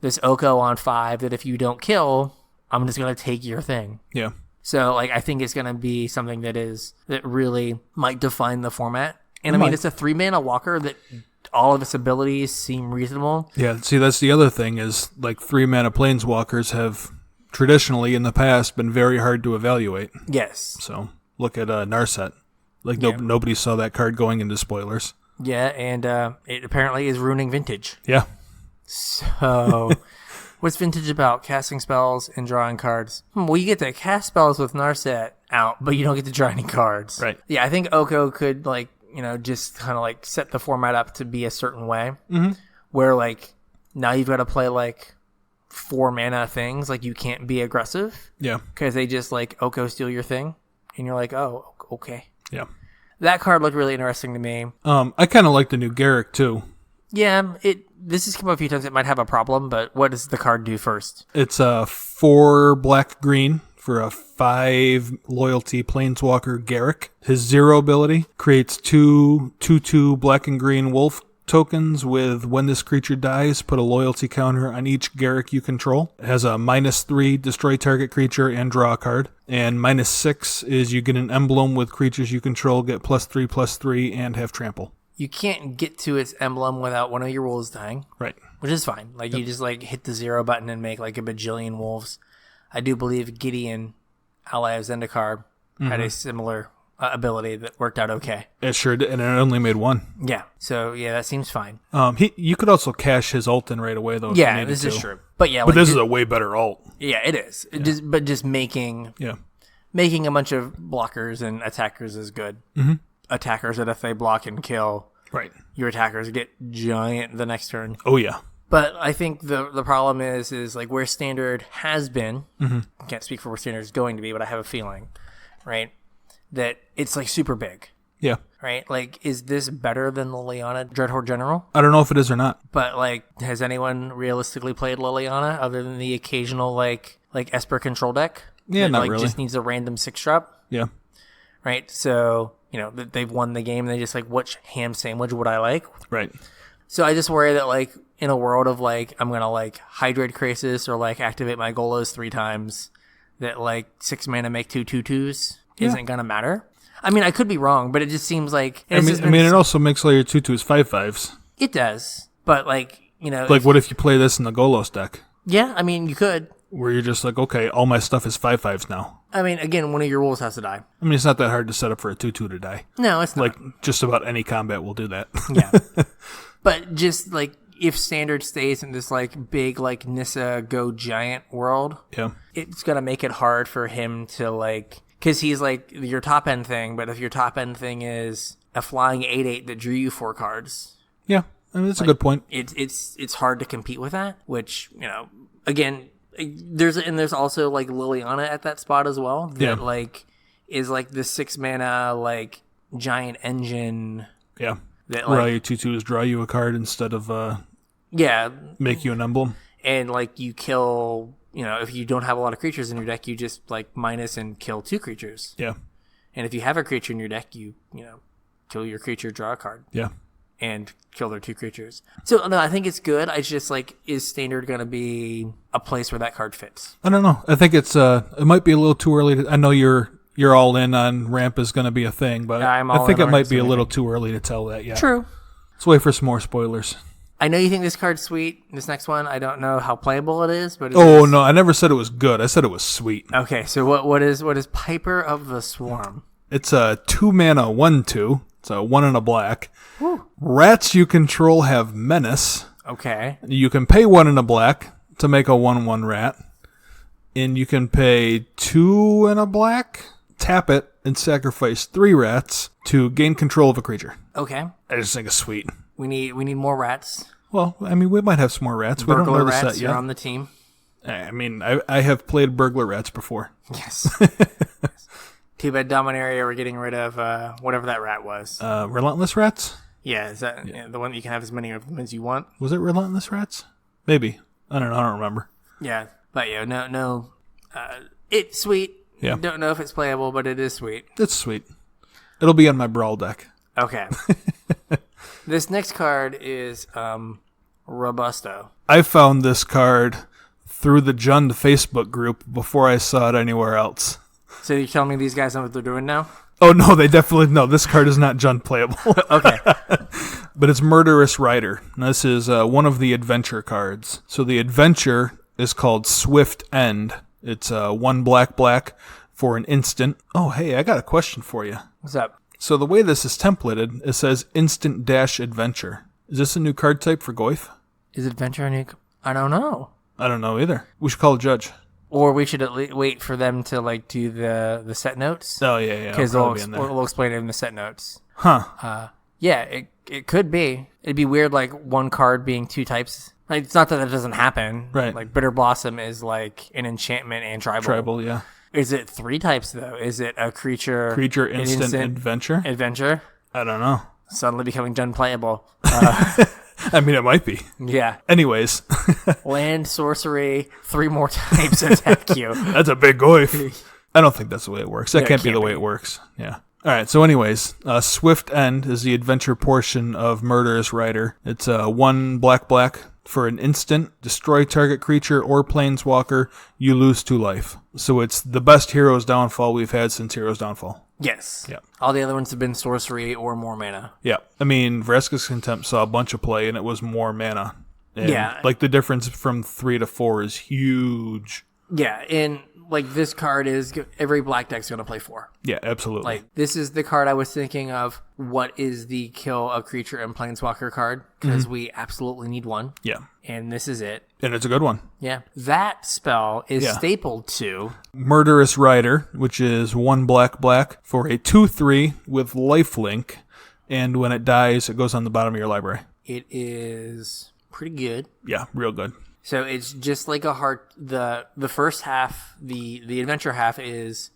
this Oko on 5 that if you don't kill, I'm just going to take your thing. Yeah. So like I think it's going to be something that really might define the format. And I mean, it's a 3-mana walker that all of its abilities seem reasonable. Yeah. See, that's the other thing is like 3-mana planeswalkers have traditionally in the past been very hard to evaluate. Yes. So look at Narset. Like nobody saw that card going into spoilers. Yeah, and it apparently is ruining Vintage. Yeah. So what's Vintage about? Casting spells and drawing cards. Well, you get to cast spells with Narset out, but you don't get to draw any cards. Right. Yeah, I think Oko could like, just kind of like set the format up to be a certain way. Mm-hmm. Where like now you've got to play like 4 mana things. Like you can't be aggressive. Yeah. Because they just like Oko steal your thing. And you're like, oh, okay. Yeah. That card looked really interesting to me. I kind of like the new Garrick too. Yeah, this has come up a few times. It might have a problem, but what does the card do first? It's a 4 black-green for a 5 loyalty planeswalker Garrick. His 0 ability creates 2/2 black and green wolf tokens with when this creature dies, put a loyalty counter on each Garrick you control. It has a -3 destroy target creature and draw a card. And -6 is you get an emblem with creatures you control, get +3/+3 and have trample. You can't get to its emblem without one of your wolves dying. Right. Which is fine. Like you just like hit the 0 button and make like a bajillion wolves. I do believe Gideon, ally of Zendikar, had a similar ability that worked out okay. It sure did, and it only made 1. Yeah. So yeah, that seems fine. You could also cash his ult in right away though. If you needed this to. is true. But yeah, But this is a way better ult. Yeah, it is. Just making a bunch of blockers and attackers is good. Mm-hmm. Attackers that if they block and kill, right, your attackers get giant the next turn. Oh yeah. But I think the problem is like where Standard has been. Mm-hmm. I can't speak for where Standard is going to be, but I have a feeling, right, that it's like super big. Yeah. Right? Like, is this better than Liliana Dreadhorde General? I don't know if it is or not. But like, has anyone realistically played Liliana other than the occasional like Esper control deck? Yeah, that, not like, really. Just needs a random 6-drop. Yeah. Right? So, they've won the game. And they just like, which ham sandwich would I like? Right. So I just worry that, like, in a world of, like, I'm going to, like, Hydrate Crisis or, like, activate my Golos 3 times, that, like, 6 mana make 2/2/2s isn't going to matter. I mean, I could be wrong, but it just seems like... it also makes all your 2/2s 5/5s. It does. But, like, you know... Like, what if you play this in the Golos deck? Yeah, I mean, you could. Where you're just like, okay, all my stuff is 5/5s now. I mean, again, one of your rules has to die. I mean, it's not that hard to set up for a 2/2 to die. No, it's not. Like, just about any combat will do that. Yeah. But just, like, if Standard stays in this, like, big, like, Nissa Go Giant world, Yeah. it's going to make it hard for him to, like... Because he's, like, your top-end thing, but if your top-end thing is a flying 8/8 that drew you 4 cards... Yeah, I mean, that's a good point. It's hard to compete with that, which, you know, again, there's also, like, Liliana at that spot as well, that, like, is, like, the 6 mana, like, giant engine... Yeah. That, Where like, all your 2/2s draw you a card instead of make you an emblem. And, like, you kill, you know, if you don't have a lot of creatures in your deck, you just, like, minus and kill 2 creatures. Yeah. And if you have a creature in your deck, you know, kill your creature, draw a card. Yeah. And kill their 2 creatures. So, no, I think it's good. I just, like, is Standard going to be a place where that card fits? I don't know. I think it might be a little too early I know you're all in on ramp is going to be a thing, but I think it might be a little too early to tell that yet. True. Let's wait for some more spoilers. I know you think this card's sweet. This next one, I don't know how playable it is, but no, I never said it was good. I said it was sweet. Okay, so what is Piper of the Swarm? It's a 2 mana 1/2. It's a 1 and a black. Woo. Rats you control have menace. Okay. You can pay 1 and a black to make a 1/1 rat, and you can pay 2 and a black, tap it, and sacrifice 3 rats to gain control of a creature. Okay. I just think it's sweet. We need more rats. Well, I mean, we might have some more rats. We don't know the set yet. Are on the team. I mean, I have played burglar rats before. Yes. Too bad Dominaria we're getting rid of whatever that rat was. Relentless rats? Yeah, is that the one that you can have as many of them as you want? Was it relentless rats? Maybe. I don't know. I don't remember. Yeah, but yeah, no. It's sweet. Yeah. Don't know if it's playable, but it is sweet. It's sweet. It'll be on my Brawl deck. Okay. This next card is Robusto. I found this card through the Jund Facebook group before I saw it anywhere else. So you're telling me these guys know what they're doing now? Oh, no, they definitely... No, this card is not Jund playable. Okay. But it's Murderous Rider. And this is one of the adventure cards. So the adventure is called Swift End. It's 1 black for an instant. Oh, hey, I got a question for you. What's up? So the way this is templated, it says instant dash adventure. Is this a new card type for Goyf? Is adventure a new... I don't know. I don't know either. We should call a judge. Or we should at least wait for them to, like, do the set notes. Oh, yeah. Because they'll explain it in the set notes. Huh. Yeah, it could be. It'd be weird, like, one card being 2 types. Like, it's not that doesn't happen. Right. Like, Bitter Blossom is, like, an enchantment and tribal. Tribal, yeah. Is it 3 types, though? Is it a creature... Creature, instant adventure? Adventure? I don't know. Suddenly becoming unplayable. I mean, it might be. Yeah. Anyways. Land, sorcery, 3 more types attack you. That's a big Goyf. I don't think that's the way it works. That can't be the way it works. Yeah. All right. So anyways, Swift End is the adventure portion of Murderous Rider. It's 1 black for an instant. Destroy target creature or planeswalker. You lose 2 life. So it's the best Hero's Downfall we've had since Hero's Downfall. Yes. Yeah. All the other ones have been sorcery or more mana. Yeah. I mean, Vraska's Contempt saw a bunch of play, and it was more mana. And yeah. Like, the difference from 3 to 4 is huge. Yeah, and, like, this card is... Every black deck's going to play 4. Yeah, absolutely. Like, this is the card I was thinking of. What is the kill a creature and planeswalker card? Because we absolutely need one. Yeah. And this is it. And it's a good one. Yeah. That spell is stapled to... Murderous Rider, which is 1 black for a 2/3 with lifelink. And when it dies, it goes on the bottom of your library. It is pretty good. Yeah, real good. So it's just like a heart. The first half, the adventure half, is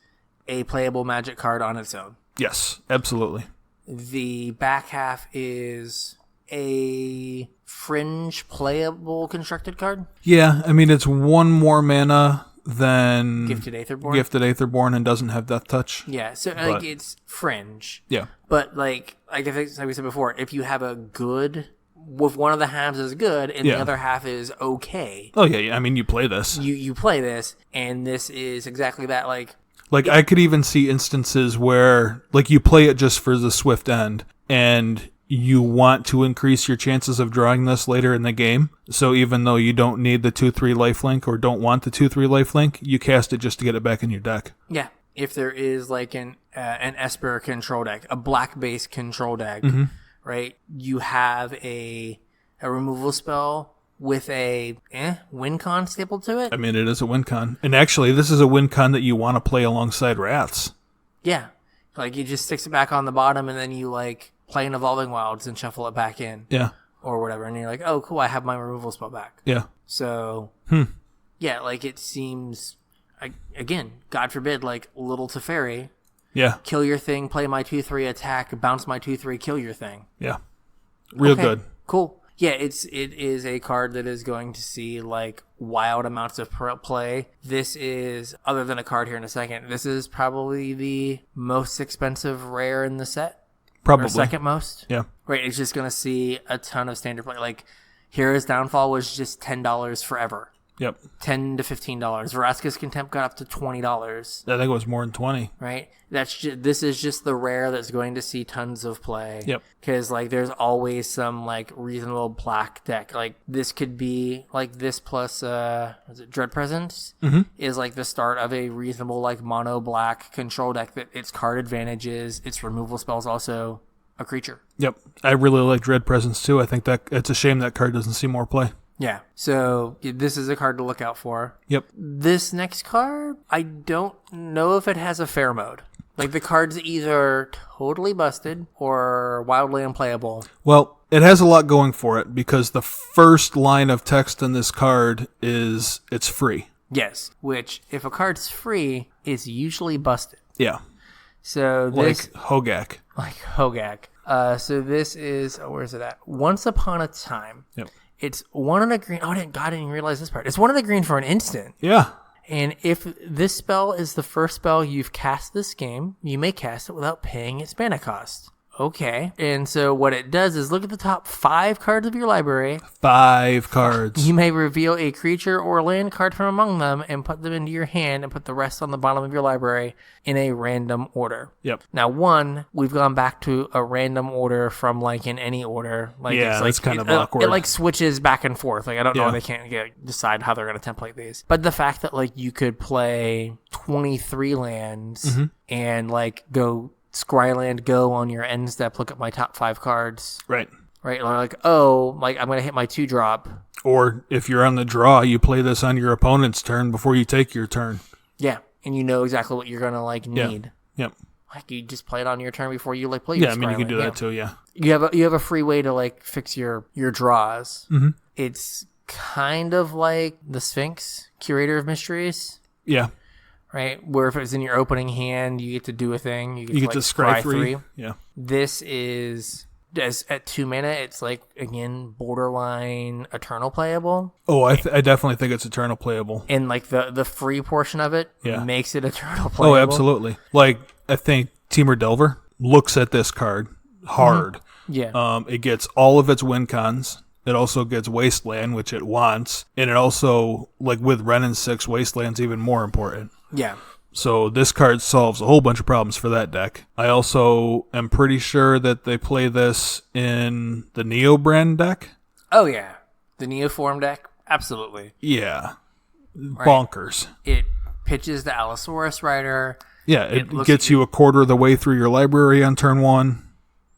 a playable Magic card on its own. Yes, absolutely. The back half is a fringe playable constructed card. Yeah, I mean, it's 1 more mana than Gifted Aetherborn and doesn't have Death Touch. Yeah, so like it's fringe. Yeah. But like I think, like we said before, if you have a good with one of the halves is good and the other half is okay. Oh, yeah. I mean, you play this. You play this, and this is exactly that. Like I could even see instances where, like, you play it just for the swift end, and you want to increase your chances of drawing this later in the game. So even though you don't need the 2/3 lifelink or don't want the 2/3 lifelink, you cast it just to get it back in your deck. Yeah. If there is like an Esper control deck, a black base control deck, right? You have a removal spell with a win con stapled to it. I mean, it is a win con. And actually, this is a win con that you want to play alongside Wraths. Yeah. Like, it just sticks it back on the bottom, and then you, like, play an Evolving Wilds and shuffle it back in. Yeah. Or whatever. And you're like, oh, cool, I have my removal spell back. Yeah. So, yeah, like, it seems, again, God forbid, like, Little Teferi. Yeah. Kill your thing, play my 2/3 attack, bounce my 2/3, kill your thing. Yeah. Real good. Cool. Yeah, it is a card that is going to see, like, wild amounts of play. This is, other than a card here in a second, this is probably the most expensive rare in the set. Probably. Or second most. Yeah. Right, it's just going to see a ton of standard play. Like, Hero's Downfall was just $10 forever. Yep. $10 to $15. Vraska's Contempt got up to $20. I think it was more than 20. Right? This is just the rare that's going to see tons of play. Yep. Because, like, there's always some, like, reasonable black deck. Like, this could be, like, this plus, Dread Presence is, like, the start of a reasonable, like, mono black control deck that its card advantages, its removal spells also a creature. Yep. I really like Dread Presence, too. I think that it's a shame that card doesn't see more play. Yeah, so this is a card to look out for. Yep. This next card, I don't know if it has a fair mode. Like, the card's either totally busted or wildly unplayable. Well, it has a lot going for it because the first line of text in this card is it's free. Yes, which, if a card's free, is usually busted. Yeah. So this... Like Hogak. Like Hogak. So this is... where is it at? Once Upon a Time. Yep. It's 1 and a green. Oh, God, I didn't realize this part. It's 1 and a green for an instant. Yeah. And if this spell is the first spell you've cast this game, you may cast it without paying its mana cost. Okay. And so what it does is look at the top 5 cards of your library. 5 cards. You may reveal a creature or land card from among them and put them into your hand and put the rest on the bottom of your library in a random order. Yep. Now, we've gone back to a random order from, like, in any order. Like, yeah, it's it's kind of awkward. It, like, switches back and forth. Like, I don't know. They can't decide how they're going to template these. But the fact that, like, you could play 23 lands and, like, go... Scryland, go on your end step, look at my top 5 cards. Right. Right? Like, oh, like, I'm going to hit my 2-drop. Or if you're on the draw, you play this on your opponent's turn before you take your turn. Yeah. And you know exactly what you're going to, like, need. Yep. Like, you just play it on your turn before you, like, play your Scryland. Yeah, I mean, you can do that too, yeah. You have a free way to, like, fix your draws. Mm-hmm. It's kind of like the Sphinx, Curator of Mysteries. Yeah. Right, where if it's in your opening hand, you get to do a thing. You get to scry 3. Yeah. This is, as at 2 mana, it's like, again, borderline Eternal playable. Oh, I definitely think it's Eternal playable. And, like, the free portion of it makes it Eternal playable. Oh, absolutely. Like, I think Temur Delver looks at this card hard. Yeah. It gets all of its win cons. It also gets Wasteland, which it wants. And it also, like, with Wrenn and 6, Wasteland's even more important. Yeah. So this card solves a whole bunch of problems for that deck. I also am pretty sure that they play this in the Neo brand deck. Oh, yeah. The Neo form deck? Absolutely. Yeah. Right. Bonkers. It pitches the Allosaurus Rider. Yeah, it gets you a quarter of the way through your library on turn 1.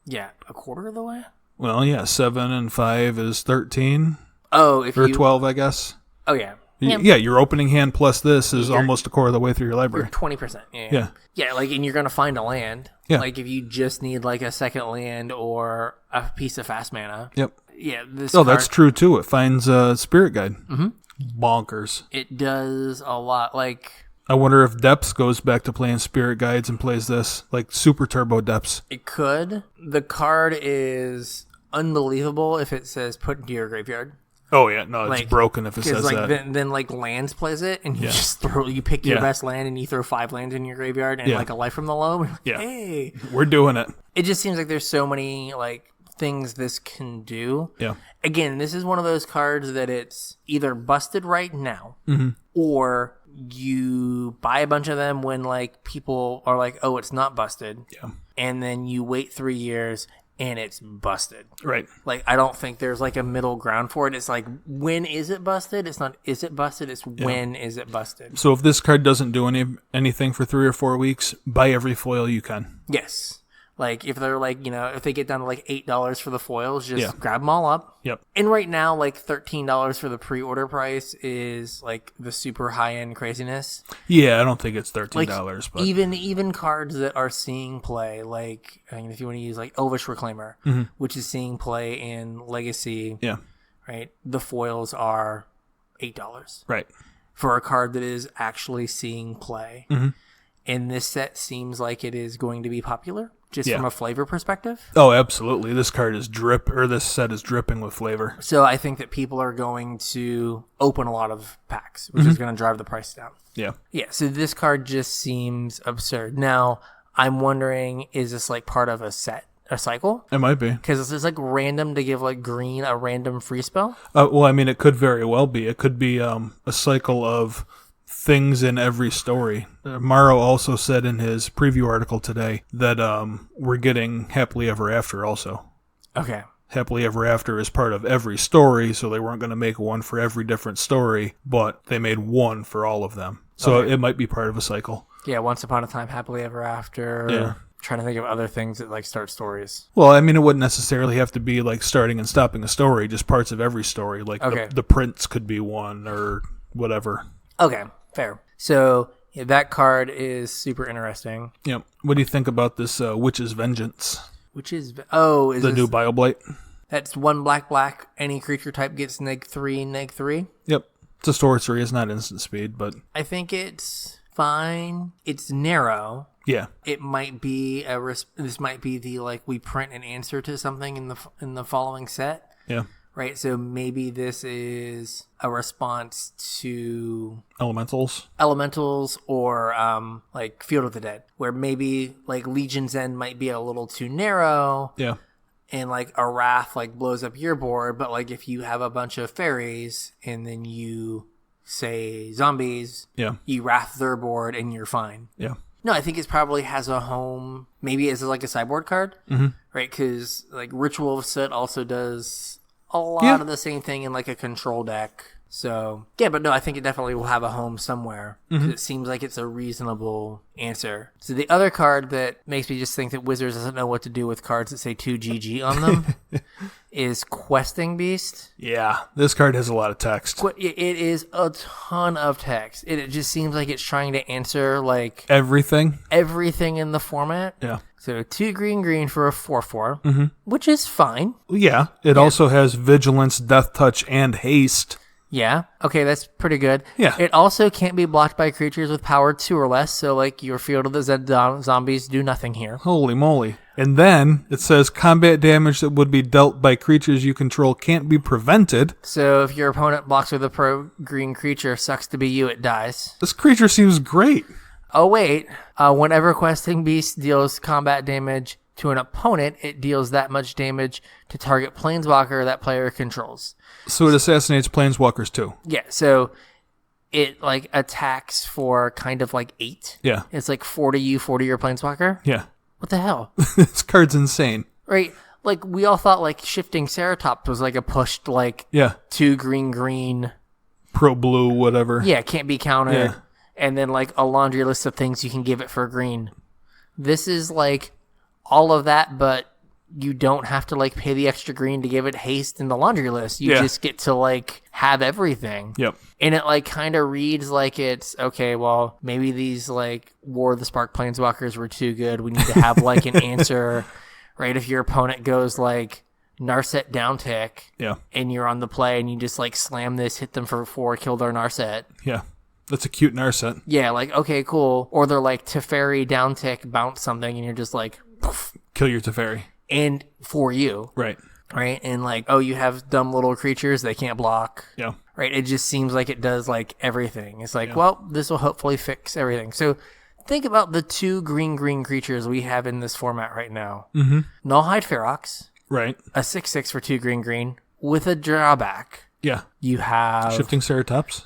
Yeah, a quarter of the way? Well, yeah, 7 and 5 is 13. Oh, or 12, I guess. Oh, yeah. Yeah, your opening hand plus this is almost a quarter of the way through your library. 20%. Yeah. Yeah, like, and you're going to find a land. Yeah. Like, if you just need, like, a second land or a piece of fast mana. Yep. Yeah. That's true, too. It finds a Spirit Guide. Mm-hmm. Bonkers. It does a lot. Like... I wonder if Depths goes back to playing Spirit Guides and plays this, like Super Turbo Depths. It could. The card is unbelievable if it says put into your graveyard. Oh, yeah. No, it's like, broken if it says like, that. Then like, lands plays it, and you just you pick your best land, and you throw 5 lands in your graveyard, and like a Life from the Loam. Yeah. Hey! We're doing it. It just seems like there's so many, like, things this can do. Yeah. Again, this is one of those cards that it's either busted right now or you buy a bunch of them when like people are like, oh, it's not busted. Yeah. And then you wait 3 years and it's busted. Right. Like, I don't think there's like a middle ground for it. It's like, when is it busted? It's not, is it busted? It's when is it busted? So if this card doesn't do anything for 3 or 4 weeks, buy every foil you can. Yes. Like, if they're like, if they get down to like $8 for the foils, just grab them all up. Yep. And right now, like $13 for the pre-order price is like the super high-end craziness. Yeah, I don't think it's $13, Like, but even cards that are seeing play, like, I mean, if you want to use like Elvish Reclaimer, which is seeing play in Legacy, right? The foils are $8. Right. For a card that is actually seeing play. And this set seems like it is going to be popular. Just from a flavor perspective. Oh, absolutely. This this set is dripping with flavor. So I think that people are going to open a lot of packs, which is going to drive the price down. Yeah. Yeah, so this card just seems absurd. Now, I'm wondering, is this like part of a cycle? It might be. Because it's just like random to give like green a random free spell? Well, I mean, it could very well be. It could be a cycle of things in every story. Morrow also said in his preview article today that we're getting Happily Ever After also. Okay. Happily Ever After is part of every story, so they weren't going to make one for every different story, but they made one for all of them. So it might be part of a cycle. Yeah, Once Upon a Time, Happily Ever After. Yeah. Trying to think of other things that like start stories. Well, I mean, it wouldn't necessarily have to be like starting and stopping a story, just parts of every story. Like the Prince could be one or whatever. Okay, fair. So that card is super interesting. Yep. What do you think about this Witch's Vengeance? Is the new BioBlight? That's 1 black. Any creature type gets -3/-3. Yep. It's a sorcery. It's not instant speed, but I think it's fine. It's narrow. Yeah. It might be this might be the like we print an answer to something in the following set. Yeah. Right, so maybe this is a response to elementals or like Field of the Dead, where maybe like Legion's End might be a little too narrow. Yeah. And like a Wrath like blows up your board, but like if you have a bunch of fairies and then you say zombies, you Wrath their board and you're fine. Yeah. No, I think it probably has a home, maybe as like a sideboard card, right? Because like Ritual of Soot also does a lot of the same thing in like a control deck. So yeah, but no, I think it definitely will have a home somewhere. It seems like it's a reasonable answer. So the other card that makes me just think that Wizards doesn't know what to do with cards that say 2GG on them is Questing Beast. Yeah, this card has a lot of text. It is a ton of text. It just seems like it's trying to answer like everything in the format. Yeah. So 2 green for a 4/4, which is fine. Yeah, it also has Vigilance, Death Touch, and Haste. Yeah. Okay, that's pretty good. Yeah. It also can't be blocked by creatures with power 2 or less, so like your Field of the Dead zombies do nothing here. Holy moly. And then it says combat damage that would be dealt by creatures you control can't be prevented. So if your opponent blocks with a pro-green creature, sucks to be you, it dies. This creature seems great. Oh, wait. Whenever Questing Beast deals combat damage to an opponent, it deals that much damage to target planeswalker that player controls. So it assassinates planeswalkers too. Yeah, so it like attacks for kind of like 8. Yeah. It's like 4 to you, 4 to your planeswalker. Yeah. What the hell? This card's insane. Right. Like we all thought like Shifting Ceratops was like a pushed like 2 green. Pro blue, whatever. Yeah, can't be countered. Yeah. And then like a laundry list of things you can give it for green. This is like all of that, but you don't have to like pay the extra green to give it haste in the laundry list. You just get to like have everything. Yep. And it like kind of reads like it's okay, well, maybe these like War of the Spark Planeswalkers were too good. We need to have like an answer, right? If your opponent goes like Narset downtick and you're on the play and you just like slam this, hit them for 4, kill their Narset. Yeah. That's a cute Narset. Yeah, like, okay, cool. Or they're like Teferi downtick, bounce something, and you're just like, poof. Kill your Teferi. And for you. Right. Right? And like, oh, you have dumb little creatures, they can't block. Yeah. Right? It just seems like it does like everything. It's like, well, this will hopefully fix everything. So think about the 2 green creatures we have in this format right now. Nullhide Ferox. Right. a 6/6 for 2 green with a drawback. Yeah. You have Shifting Ceratops.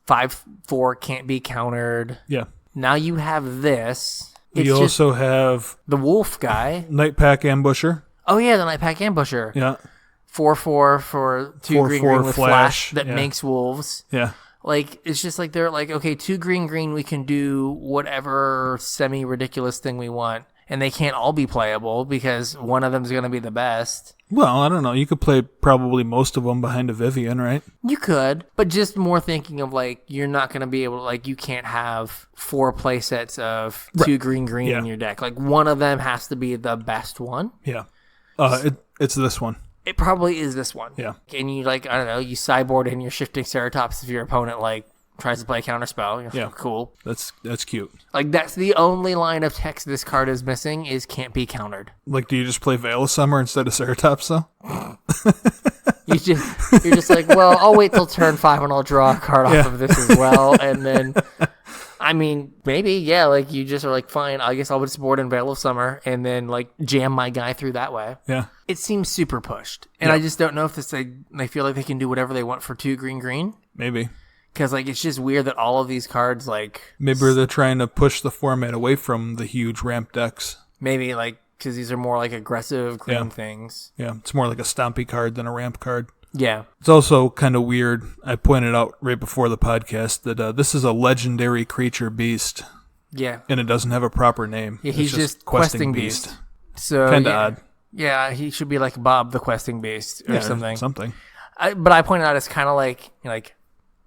5/4 can't be countered. Yeah. Now you have this. You also have the wolf guy. Night Pack Ambusher. Oh yeah, the Night Pack Ambusher. Yeah. 4/4 for 2 green with flash that makes wolves. Yeah. Like, it's just like they're like, okay, 2 green, we can do whatever semi-ridiculous thing we want. And they can't all be playable because one of them's going to be the best. Well, I don't know. You could play probably most of them behind a Vivian, right? You could, but just more thinking of like, you're not going to be able to, like, you can't have 4 play sets of 2 green in your deck. Like, one of them has to be the best one. Yeah. It's this one. It probably is this one. Yeah. And you, like, I don't know, you sideboard in your Shifting Ceratops if your opponent, like, tries to play a counterspell. Yeah. Cool. That's cute. Like, that's the only line of text this card is missing is can't be countered. Like, do you just play Veil of Summer instead of Ceratops, though? You're just like, well, I'll wait till turn 5 and I'll draw a card off of this as well. And then, I mean, maybe, yeah, like, you just are like, fine, I guess I'll just board in Veil of Summer and then, like, jam my guy through that way. Yeah. It seems super pushed. And I just don't know if they feel like they can do whatever they want for 2 green. Maybe. Because, like, it's just weird that all of these cards, like... Maybe they're trying to push the format away from the huge ramp decks. Maybe, like, because these are more, like, aggressive green things. Yeah, it's more like a stompy card than a ramp card. Yeah. It's also kind of weird. I pointed out right before the podcast that this is a legendary creature beast. Yeah. And it doesn't have a proper name. Yeah, he's just questing beast. So kind of odd. Yeah, he should be like Bob the Questing Beast or something. Something. But I pointed out it's kind of like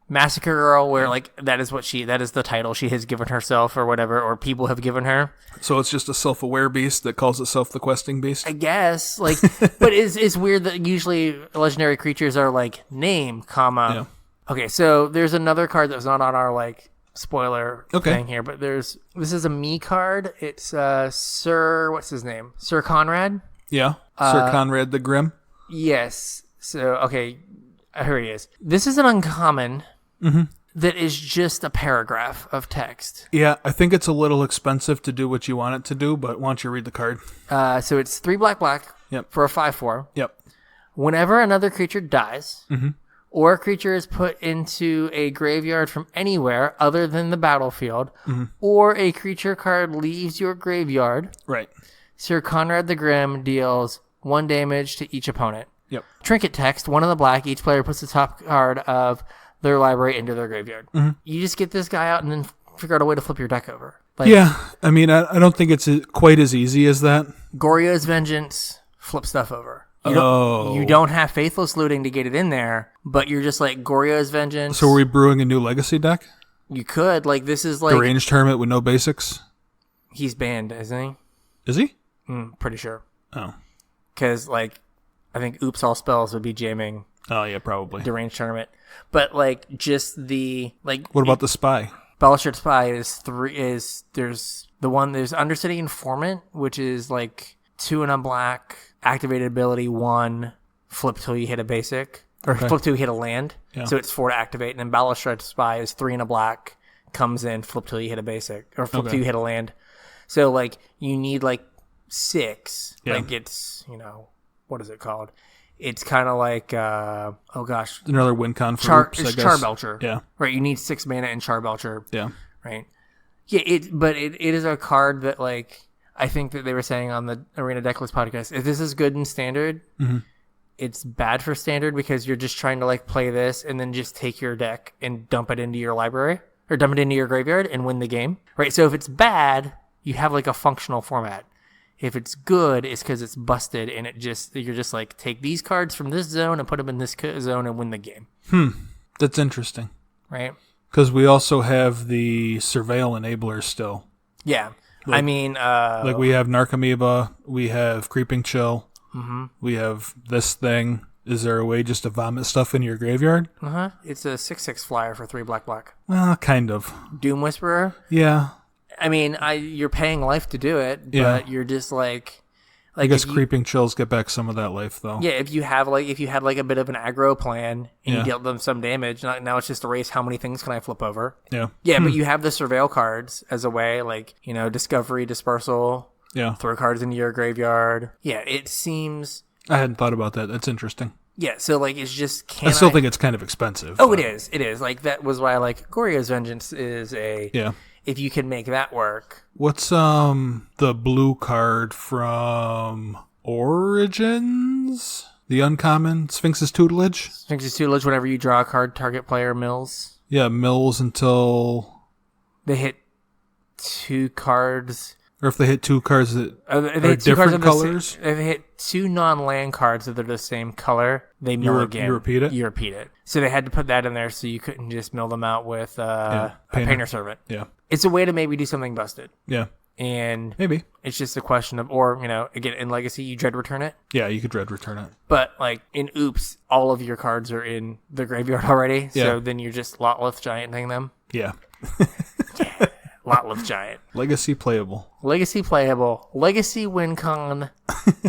Massacre Girl, where like that is the title she has given herself or whatever, or people have given her. So it's just a self-aware beast that calls itself the Questing Beast? I guess. Like, but it's weird that usually legendary creatures are like name, comma. Yeah. Okay, so there's another card that was not on our like spoiler thing here, but this is a me card. It's Sir, what's his name? Sir Conrad? Yeah. Sir Conrad the Grim? Yes. So, okay, here he is. This is an uncommon that is just a paragraph of text. Yeah, I think it's a little expensive to do what you want it to do, but why don't you read the card? So it's 3 black for a 5/4. Yep. Whenever another creature dies, or a creature is put into a graveyard from anywhere other than the battlefield, or a creature card leaves your graveyard, right. Sir Conrad the Grim deals 1 damage to each opponent. Yep. Trinket text, 1 in the black. Each player puts the top card of their library into their graveyard. You just get this guy out and then figure out a way to flip your deck over. Like, yeah, I mean, I don't think it's quite as easy as that. Goryo's Vengeance, flip stuff over. You don't have Faithless Looting to get it in there, but you're just like Goryo's Vengeance. So are we brewing a new Legacy deck? You could. Like, this is like... Deranged Hermit with no basics? He's banned, isn't he? Is he? Pretty sure. Oh. Because, like, I think Oops All Spells would be jamming. Oh, yeah, probably. Deranged Tournament. But, like, just the... like. What about the Spy? Balustrade Spy there's Undercity Informant, which is, like, 2 in a black, activated ability 1, flip till you hit a basic. Or flip till you hit a land. Yeah. So it's 4 to activate. And then Balustrade Spy is 3 in a black, comes in, flip till you hit a basic. Or flip till you hit a land. So, like, you need, like, 6. Yeah. Like, it's, what is it called? It's kind of like, another win con for Oops, I guess. Charbelcher. Yeah. Right, you need 6 mana in Charbelcher. Yeah. Right? Yeah, but it is a card that, like, I think that they were saying on the Arena Decklist podcast, if this is good in Standard, it's bad for Standard because you're just trying to, like, play this and then just take your deck and dump it into your library, or dump it into your graveyard and win the game. Right, so if it's bad, you have, like, a functional format. If it's good, it's because it's busted, and you're just like, take these cards from this zone and put them in this zone and win the game. That's interesting. Right? Because we also have the Surveil enablers still. Yeah. Like, I mean... like, we have Narcomoeba, we have Creeping Chill, we have this thing. Is there a way just to vomit stuff in your graveyard? It's a 6/6 flyer for 3 black. Well, kind of. Doom Whisperer? Yeah. I mean, you're paying life to do it, but you're just like I guess Creeping Chills get back some of that life, though. Yeah, if you had like a bit of an aggro plan and you dealt them some damage, now it's just erase how many things can I flip over. Yeah. Yeah, but you have the Surveil cards as a way, like, Discovery, Dispersal. Yeah. Throw cards into your graveyard. Yeah, it seems... I hadn't thought about that. That's interesting. Yeah, so, like, it's just... I still think it's kind of expensive. Oh, it is. It is. Like, that was why, like, Goryo's Vengeance is a... Yeah. If you can make that work. What's the blue card from Origins? The uncommon Sphinx's Tutelage? Sphinx's Tutelage, whenever you draw a card, target player mills. Yeah, mills until... They hit 2 cards... Or if they hit 2 cards that they are different colors? If they hit 2 non-land cards that are the same color, they mill again. You repeat it? You repeat it. So they had to put that in there so you couldn't just mill them out with a Painter Servant. Yeah. It's a way to maybe do something busted. Yeah. And maybe it's just a question of, or, you know, again, in Legacy, you dread return it. Yeah, you could dread return it. But, like, in Oops, all of your cards are in the graveyard already. Yeah. So then you're just Lotleth Gianting them. Yeah. Yeah. Lotleth Giant. Legacy playable. Legacy playable. Legacy WinCon.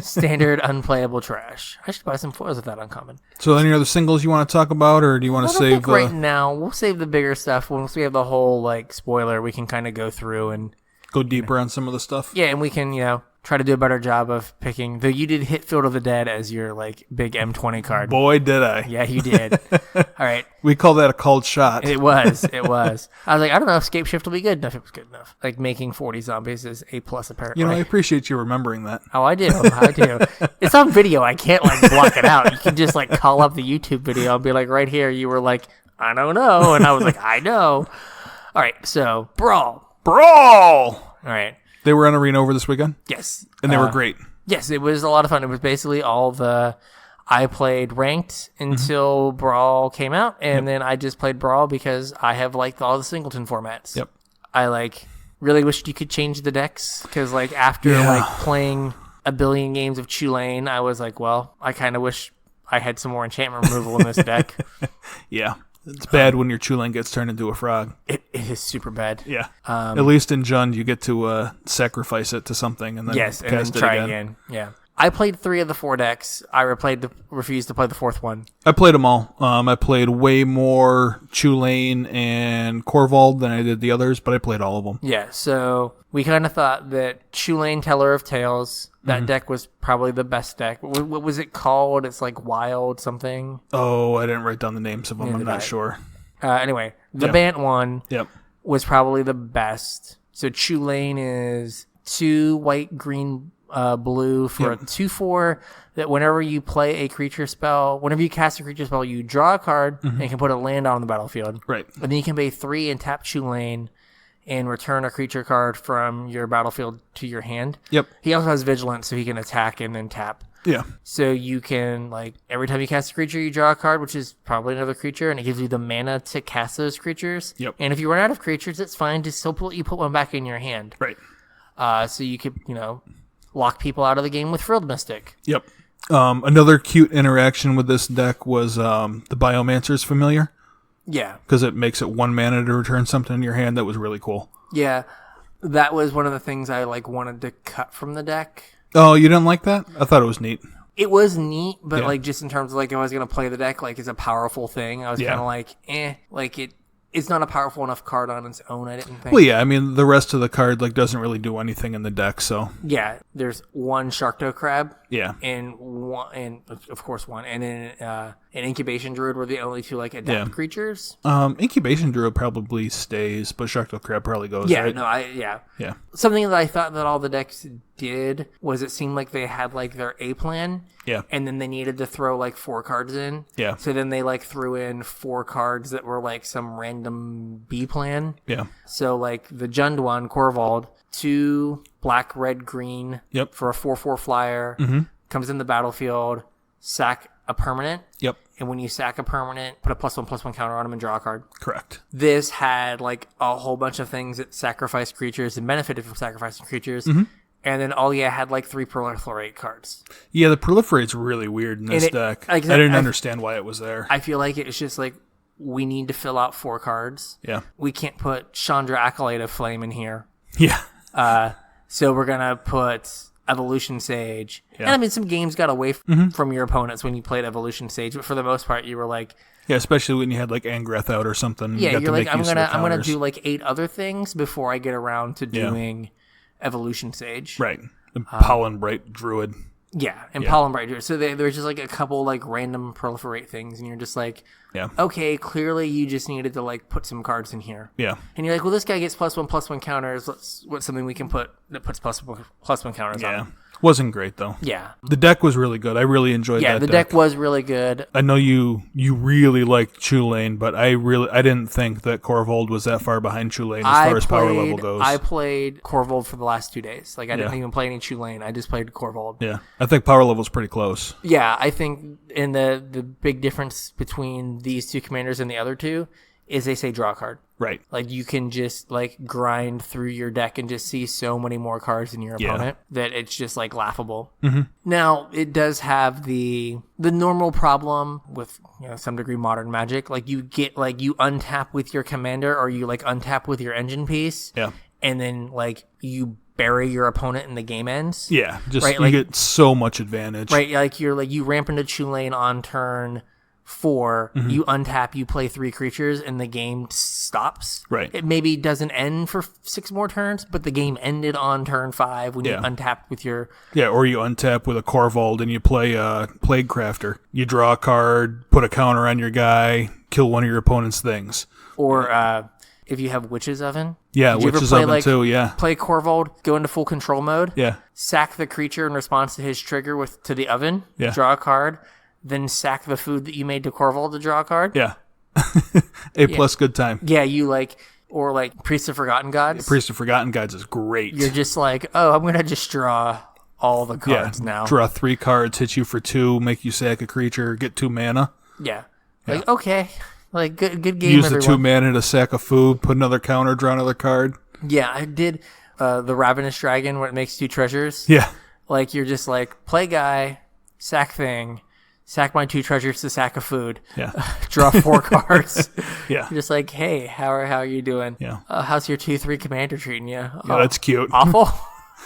Standard unplayable trash. I should buy some foils of that uncommon. So any other singles you want to talk about, or do you want to save... right now, we'll save the bigger stuff. Once we have the whole, like, spoiler, we can kind of go through and... Go deeper on some of the stuff? Yeah, and we can, you know, try to do a better job of picking... Though you did hit Field of the Dead as your, like, big M20 card. Boy, did I. Yeah, you did. All right. We call that a called shot. It was. It was. I was like, I don't know if Scape Shift will be good enough. It was good enough. Like, making 40 zombies is A+, apparently. You know, I appreciate you remembering that. Oh, I do. I do. It's on video. I can't, like, block it out. You can just, like, call up the YouTube video and be like, right here, you were like, I don't know. And I was like, I know. All right, so, Brawl. All right. They were on Arena over this weekend? Yes. And they were great. Yes, it was a lot of fun. It was basically all the... I played ranked until Brawl came out, and then I just played Brawl because I have liked all the singleton formats. Yep. I like really wished you could change the decks because like after like playing a billion games of Chulane, I was like, well, I kind of wish I had some more enchantment removal in this deck. Yeah. It's bad when your Chulane gets turned into a frog. It is super bad. Yeah. At least in Jund, you get to sacrifice it to something and then cast and then try again. Yeah. I played 3 of the 4 decks. I refused to play the 4th one. I played them all. I played way more Chulane and Corvald than I did the others, but I played all of them. Yeah, so we kind of thought that Chulane Teller of Tales, that deck was probably the best deck. What was it called? It's like Wild something. Oh, I didn't write down the names of them. I'm not sure. Anyway, the Bant one was probably the best. So Chulane is 2 white, green, blue for a 2/4 that whenever you play a creature spell, whenever you cast a creature spell, you draw a card and can put a land on the battlefield. Right. And then you can pay 3 and tap Chulane and return a creature card from your battlefield to your hand. Yep. He also has Vigilance, so he can attack and then tap. Yeah. So you can, like, every time you cast a creature, you draw a card, which is probably another creature, and it gives you the mana to cast those creatures. Yep. And if you run out of creatures, it's fine. Just still put one back in your hand. Right. So you could, you know, lock people out of the game with Frilled Mystic. Yep. Another cute interaction with this deck was the Biomancer's Familiar. Yeah. Because it makes it 1 mana to return something in your hand. That was really cool. Yeah. That was one of the things I, like, wanted to cut from the deck. Oh, you didn't like that? I thought it was neat. It was neat, but, like, just in terms of, like, if I was going to play the deck, like, it's a powerful thing. I was kind of like, like, it's not a powerful enough card on its own, I didn't think. Well, yeah, I mean, the rest of the card, like, doesn't really do anything in the deck, so. Yeah, there's 1 Sharkdo Crab. Yeah. And of course, 1. And then an Incubation Druid were the only 2, like, adapt creatures. Incubation Druid probably stays, but Sharkdo Crab probably goes, right? Yeah. Something that I thought that all the decks did was it seemed like they had, like, their A plan. Yeah. And then they needed to throw, like, 4 cards in. Yeah. So then they, like, threw in 4 cards that were, like, some random B plan. Yeah. So, like, the Jund one, Corvald, 2 black, red, green. Yep. For a 4/4 flyer. Mm-hmm. Comes in the battlefield, sack a permanent. Yep. And when you sack a permanent, put a +1/+1 counter on them and draw a card. Correct. This had, like, a whole bunch of things that sacrificed creatures and benefited from sacrificing creatures. Mm-hmm. And then had, like, 3 proliferate cards. Yeah, the proliferate's really weird in this deck. I didn't understand why it was there. I feel like it's just, like, we need to fill out 4 cards. Yeah. We can't put Chandra Acolyte of Flame in here. Yeah. So we're going to put Evolution Sage. Yeah. And, I mean, some games got away from your opponents when you played Evolution Sage. But for the most part, you were like... Yeah, especially when you had, like, Angreth out or something. Yeah, you're like, I'm gonna do, like, 8 other things before I get around to doing... Evolution Sage. Right. And Pollen Bright Druid. Yeah, and Pollen Bright Druid. So there's just like a couple like random proliferate things, and you're just like, okay, clearly you just needed to like put some cards in here. Yeah. And you're like, well, this guy gets +1/+1 counters. What's something we can put that puts +1/+1 counters on him? Wasn't great though. Yeah. The deck was really good. I really enjoyed that. Yeah, the deck was really good. I know you really liked Chulane, but I didn't think that Corvold was that far behind Chulane as far as power level goes. I played Corvold for the last 2 days. Like I didn't even play any Chulane. I just played Corvold. Yeah. I think power level's pretty close. Yeah, I think the big difference between these two commanders and the other two is they say draw a card. Right. Like you can just like grind through your deck and just see so many more cards than your opponent that it's just like laughable. Mm-hmm. Now it does have the normal problem with some degree modern Magic. Like you get like you untap with your commander or you like untap with your engine piece. Yeah. And then like you bury your opponent and the game ends. Yeah. Just right? You get so much advantage. Right. Like you ramp into Chulane on turn 4, you untap, you play 3 creatures, and the game stops. Right. It maybe doesn't end for 6 more turns, but the game ended on turn 5 when you untapped with your... Yeah, or you untap with a Corvold and you play Plague Crafter. You draw a card, put a counter on your guy, kill one of your opponent's things. Or if you have Witch's Oven. Yeah, Witch's Oven too, yeah. Play Corvold, go into full control mode. Yeah. Sack the creature in response to his trigger to the oven. Yeah. Draw a card. Then sack the food that you made to Corvold to draw a card. Yeah. A+ good time. Yeah, you like, or like Priest of Forgotten Gods. Priest of Forgotten Gods is great. You're just like, oh, I'm going to just draw all the cards now. Draw 3 cards, hit you for 2, make you sack a creature, get 2 mana. Yeah. Like, okay. Like, good game, use the 2 mana to sack a food, put another counter, draw another card. Yeah, I did the Ravenous Dragon where it makes 2 treasures. Yeah. Like, you're just like, play guy, sack thing. Sack my 2 treasures to sack a food. Yeah. Draw 4 cards. Yeah. You're just like, hey, how are you doing? Yeah. How's your 2/3 commander treating you? Yeah, that's cute. Awful.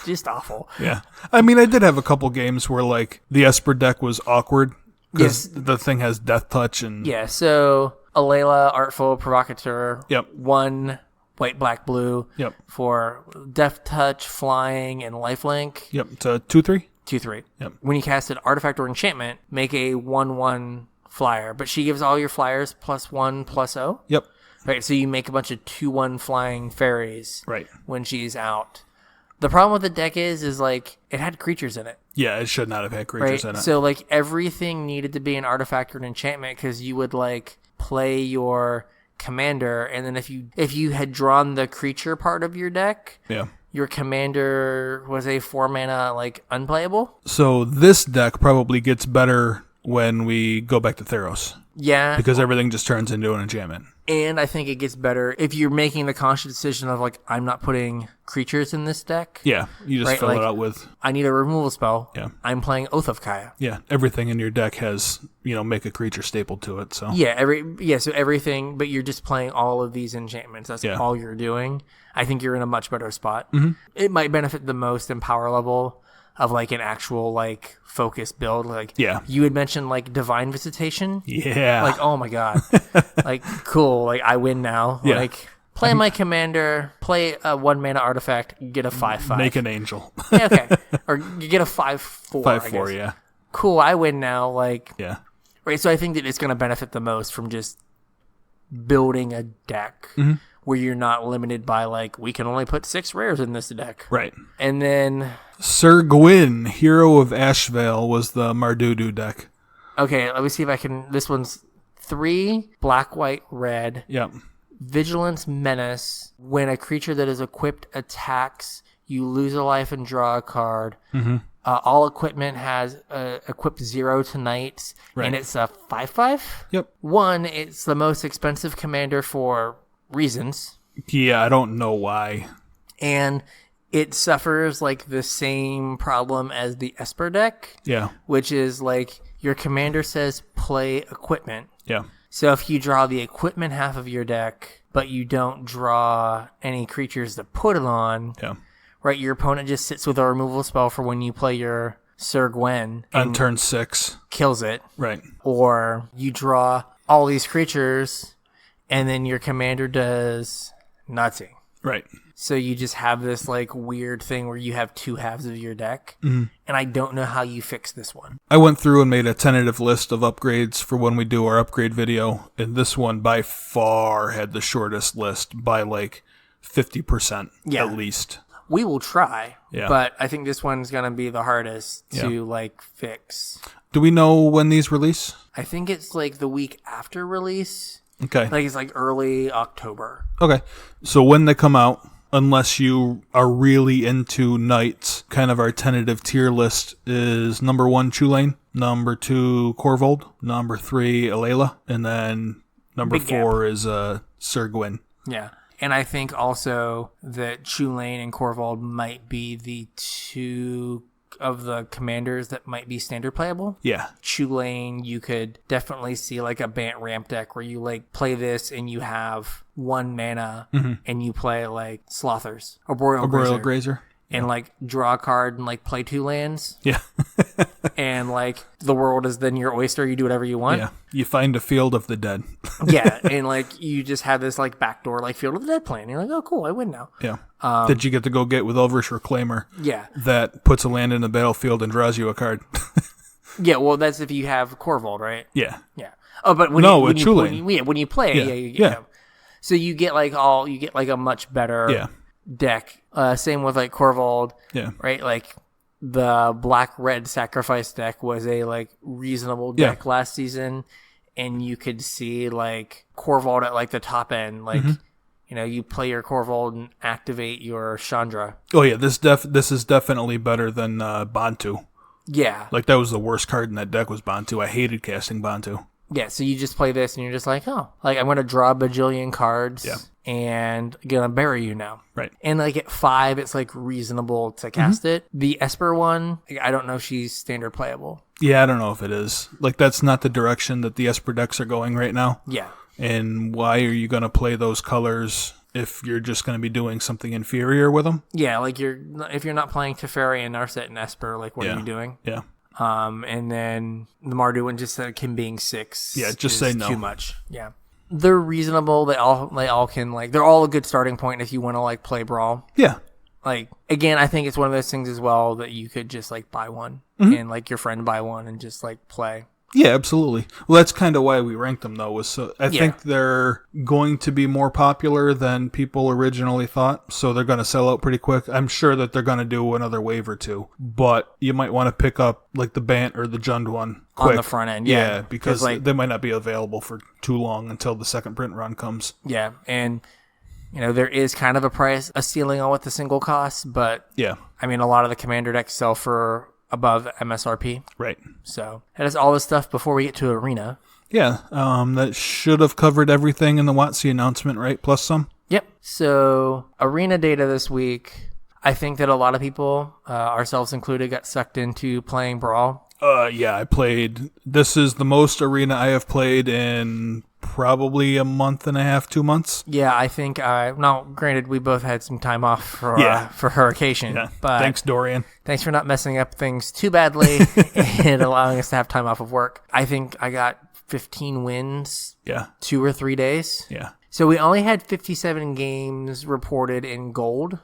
Just awful. Yeah. I mean, I did have a couple games where like the Esper deck was awkward because the thing has Death Touch and so Alayla, Artful Provocateur. Yep. 1 white, black, blue. Yep. For Death Touch, Flying, and Lifelink. Yep. It's a 2/3. 2/3. Yep. When you cast an artifact or enchantment, make a 1/1 flyer. But she gives all your flyers +1/+0. Yep. Right. So you make a bunch of 2/1 flying fairies. Right. When she's out. The problem with the deck is like it had creatures in it. Yeah, it should not have had creatures in it. So like everything needed to be an artifact or an enchantment because you would like play your commander, and then if you had drawn the creature part of your deck. Yeah. Your commander was a 4 mana, like, unplayable. So this deck probably gets better when we go back to Theros. Yeah. Because everything just turns into an enchantment. And I think it gets better if you're making the conscious decision of, like, I'm not putting creatures in this deck. Yeah. You just fill it out with... I need a removal spell. Yeah. I'm playing Oath of Kaya. Yeah. Everything in your deck has, make a creature stapled to it, so... Yeah, so everything, but you're just playing all of these enchantments. That's all you're doing. I think you're in a much better spot. Mm-hmm. It might benefit the most in power level of like an actual like focus build. Like you had mentioned like Divine Visitation. Yeah. Like, oh my God. Like, cool. Like I win now. Yeah. Like play my commander, play a 1 mana artifact, get a 5/5. Make an angel. Yeah, okay. Or you get a 5/4. 5/4, yeah. Cool, I win now. Like right. So I think that it's gonna benefit the most from just building a deck. Mm-hmm. Where you're not limited by, like, we can only put 6 rares in this deck. Right. And then... Sir Gwyn, Hero of Ashvale, was the Mardudu deck. Okay, let me see if I can... This one's 3, black, white, red. Yep. Vigilance, Menace. When a creature that is equipped attacks, you lose a life and draw a card. Mm-hmm. All equipment has equipped 0 to knights. Right. And it's a 5/5? Yep. 1, it's the most expensive commander for... reasons. Yeah, I don't know why. And it suffers like the same problem as the Esper deck. Yeah. Which is like your commander says play equipment. Yeah. So if you draw the equipment half of your deck, but you don't draw any creatures to put it on, right, your opponent just sits with a removal spell for when you play your Sir Gwen. On turn 6. Kills it. Right. Or you draw all these creatures... And then your commander does nothing. Right. So you just have this like weird thing where you have two halves of your deck. And I don't know how you fix this one. I went through and made a tentative list of upgrades for when we do our upgrade video, and this one by far had the shortest list by like 50% at least. We will try, but I think this one's going to be the hardest to like fix. Do we know when these release? I think it's like the week after release. Okay. Like it's like early October. Okay. So when they come out, unless you are really into knights, kind of our tentative tier list is number 1, Chulane, number 2, Corvold, number 3, Alayla, and then number 4 is Sir Gwyn. Yeah. And I think also that Chulane and Corvold might be the two of the commanders that might be standard playable. Yeah. Chulane, you could definitely see like a Bant ramp deck where you like play this and you have 1 mana and you play like Slothers or Boreal Grazer. And like draw a card and like play 2 lands. Yeah. And like the world is then your oyster. You do whatever you want. Yeah. You find a Field of the Dead. Yeah. And like you just have this like backdoor like Field of the Dead plan. And you're like, oh, cool. I win now. Yeah. That you get to go get with Elvish Reclaimer. Yeah. That puts a land in the battlefield and draws you a card. Yeah. Well, that's if you have Corvold, right? Yeah. Yeah. Oh, but when you play it, yeah. So you get like a much better deck. Same with like Corvold. Yeah. Right. Like the black-red sacrifice deck was a like reasonable deck last season, and you could see like Corvold at like the top end, like you know, you play your Corvold and activate your Chandra. Oh yeah, this is definitely better than Bantu. Yeah. Like that was the worst card in that deck was Bantu. I hated casting Bantu. Yeah, so you just play this and you're just like, oh, like I'm going to draw a bajillion cards and going to bury you now. Right. And like at 5, it's like reasonable to cast it. The Esper one, I don't know if she's standard playable. Yeah, I don't know if it is. Like that's not the direction that the Esper decks are going right now. Yeah. And why are you going to play those colors if you're just going to be doing something inferior with them? Yeah, like if you're not playing Teferi and Narset and Esper, like what are you doing? Yeah. And then the Mardu one just said Kim being 6. Yeah, just say no. Too much. Yeah. They're reasonable. They all can like they're all a good starting point if you want to like play Brawl. Yeah. Like again, I think it's one of those things as well that you could just like buy one and like your friend buy one and just like play. Yeah, absolutely. Well, that's kind of why we ranked them, though. I think they're going to be more popular than people originally thought, so they're going to sell out pretty quick. I'm sure that they're going to do another wave or two, but you might want to pick up like the Bant or the Jund one quick. On the front end. Yeah, because like, they might not be available for too long until the second print run comes. Yeah, and you know there is kind of a ceiling on what the single costs, but I mean a lot of the commander decks sell for above MSRP. Right. So that is all this stuff before we get to Arena. Yeah, that should have covered everything in the WOTC announcement, right? Plus some? Yep. So Arena data this week, I think that a lot of people, ourselves included, got sucked into playing Brawl. Yeah, I played. This is the most Arena I have played in probably a month and a half, 2 months. Yeah, I think. Now, granted, we both had some time off for Hurricane. Yeah. But thanks, Dorian. Thanks for not messing up things too badly and allowing us to have time off of work. I think I got 15 wins. Yeah. 2 or 3 days. Yeah. So we only had 57 games reported in gold,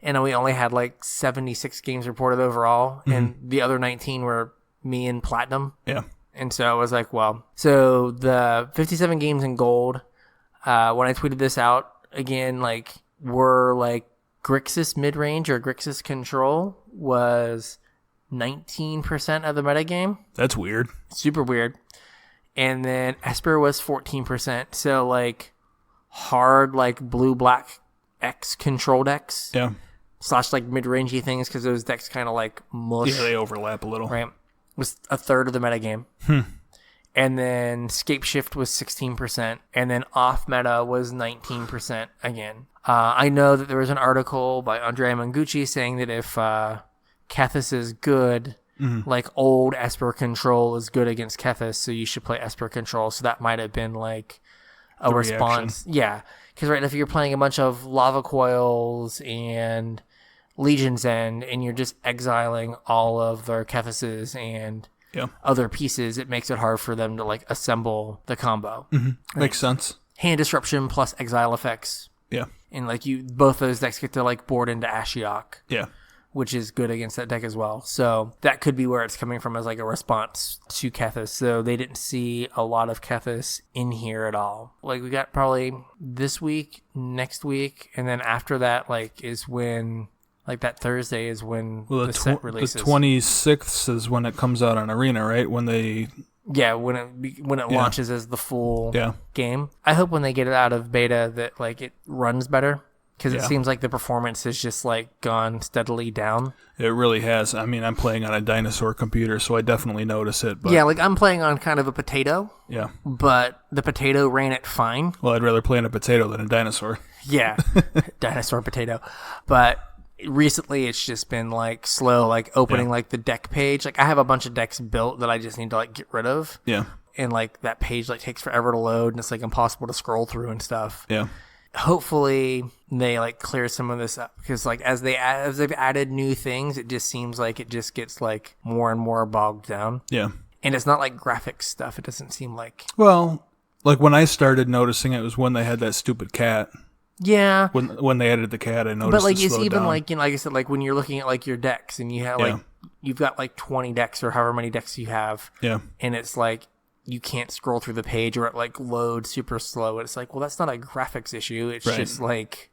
and we only had like 76 games reported overall, and the other 19 were me in platinum. Yeah. And so I was like, well, so the 57 games in gold, when I tweeted this out, again, like, were like Grixis mid-range or Grixis control was 19% of the metagame. That's weird. Super weird. And then Esper was 14%. So like hard, like blue-black X control decks. Yeah. / like mid-rangey things because those decks kind of like mush. Yeah, they overlap a little. Right. Was a third of the metagame. And then Scape Shift was 16%. And then Off Meta was 19% again. I know that there was an article by Andrea Mangucci saying that if Kethis is good, like old Esper Control is good against Kethis, so you should play Esper Control. So that might have been like a response. Reaction. Yeah. Because right, if you're playing a bunch of Lava Coils and Legion's End, and you're just exiling all of their Kethises and other pieces, it makes it hard for them to like assemble the combo. Makes sense. Hand disruption plus exile effects. Yeah. And like both those decks get to like board into Ashiok. Yeah. Which is good against that deck as well. So that could be where it's coming from as like a response to Kethis. So they didn't see a lot of Kethis in here at all. Like we got probably this week, next week, and then after that like is when like that Thursday is when the set releases. The 26th is when it comes out on Arena, right? When they when it launches as the full game. I hope when they get it out of beta that like it runs better. Because it seems like the performance has just like gone steadily down. It really has. I mean, I'm playing on a dinosaur computer, so I definitely notice it. But yeah, like I'm playing on kind of a potato. Yeah. But the potato ran it fine. Well, I'd rather play on a potato than a dinosaur. Yeah. Dinosaur potato. But recently it's just been like slow, like opening like the deck page. Like I have a bunch of decks built that I just need to like get rid of. Yeah. And like that page like takes forever to load and it's like impossible to scroll through and stuff. Yeah. Hopefully they like clear some of this up because like as they've added new things, it just seems like it just gets like more and more bogged down. Yeah. And it's not like graphics stuff. It doesn't seem like. Well, like when I started noticing it was when they had that stupid cat. Yeah. When they added the cat, I noticed. But like it's even down. like like I said, like when you're looking at like your decks and you have like you've got like 20 decks or however many decks you have. Yeah. And it's like you can't scroll through the page or it like loads super slow. And it's like, well, that's not a graphics issue. It's just like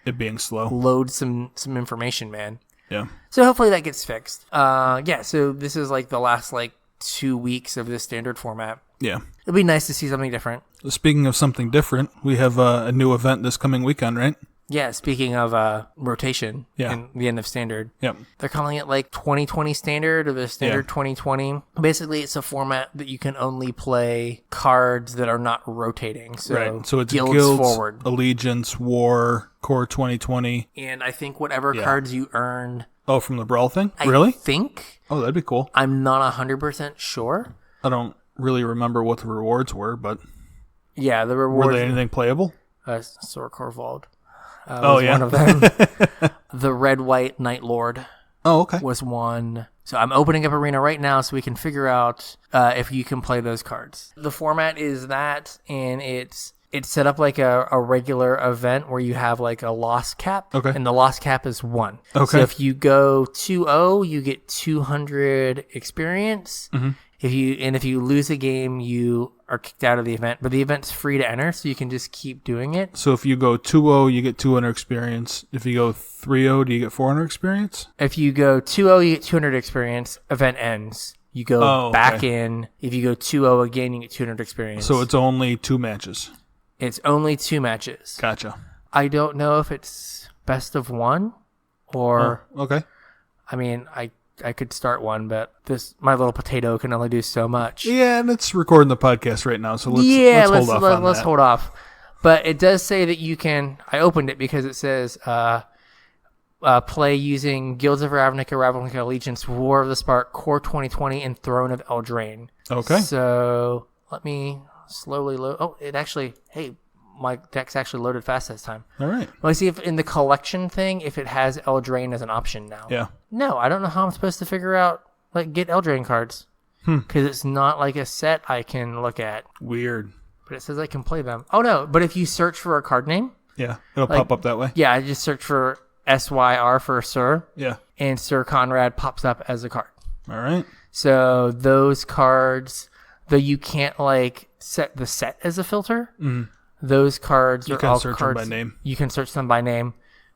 it being slow. Load some information, man. Yeah. So hopefully that gets fixed. So this is like the last like 2 weeks of this standard format. Yeah. It'd be nice to see something different. Speaking of something different, we have a new event this coming weekend, right? Yeah, speaking of rotation and the end of standard. Yep. They're calling it like 2020 standard or the standard 2020. Basically, it's a format that you can only play cards that are not rotating. So, so it's guilds forward. Allegiance, War, Core 2020. And I think whatever cards you earn. Oh, from the Brawl thing? Really? I think. Oh, that'd be cool. I'm not 100% sure. I don't really remember what the rewards were, but... Yeah, the rewards... Were they anything playable? Sword Corvold. One of them. The Red White Night Lord. Oh, okay. Was one. So I'm opening up Arena right now so we can figure out if you can play those cards. The format is that, and it's set up like a regular event where you have like a loss cap. Okay. And the loss cap is 1. Okay. So if you go 2-0, you get 200 experience. Mm-hmm. If you lose a game, you are kicked out of the event. But the event's free to enter, so you can just keep doing it. So if you go 2-0, you get 200 experience. If you go 3-0, do you get 400 experience? If you go 2-0, you get 200 experience. Event ends. You go back in. If you go 2-0 again, you get 200 experience. So it's only 2 matches. It's only 2 matches. Gotcha. I don't know if it's best of 1 or... Oh, okay. I mean, I could start one, but my little potato can only do so much. Yeah, and it's recording the podcast right now, so let's hold off on that. Let's hold off. But it does say that you can... I opened it because it says play using Guilds of Ravnica, Ravnica Allegiance, War of the Spark, Core 2020, and Throne of Eldraine. Okay. So let me slowly load... Oh, it actually... Hey, my deck's actually loaded fast this time. All right. Well, I see if in the collection thing, if it has Eldraine as an option now. Yeah. No, I don't know how I'm supposed to figure out, like, get Eldraine cards. Because it's not like a set I can look at. Weird. But it says I can play them. Oh, no, but if you search for a card name. Yeah, it'll pop up that way. Yeah, I just search for SYR for Sir. Yeah. And Sir Conrad pops up as a card. All right. So those cards, though you can't, like, set the set as a filter. Those cards are all cards. You can search them by name. You can search them by name,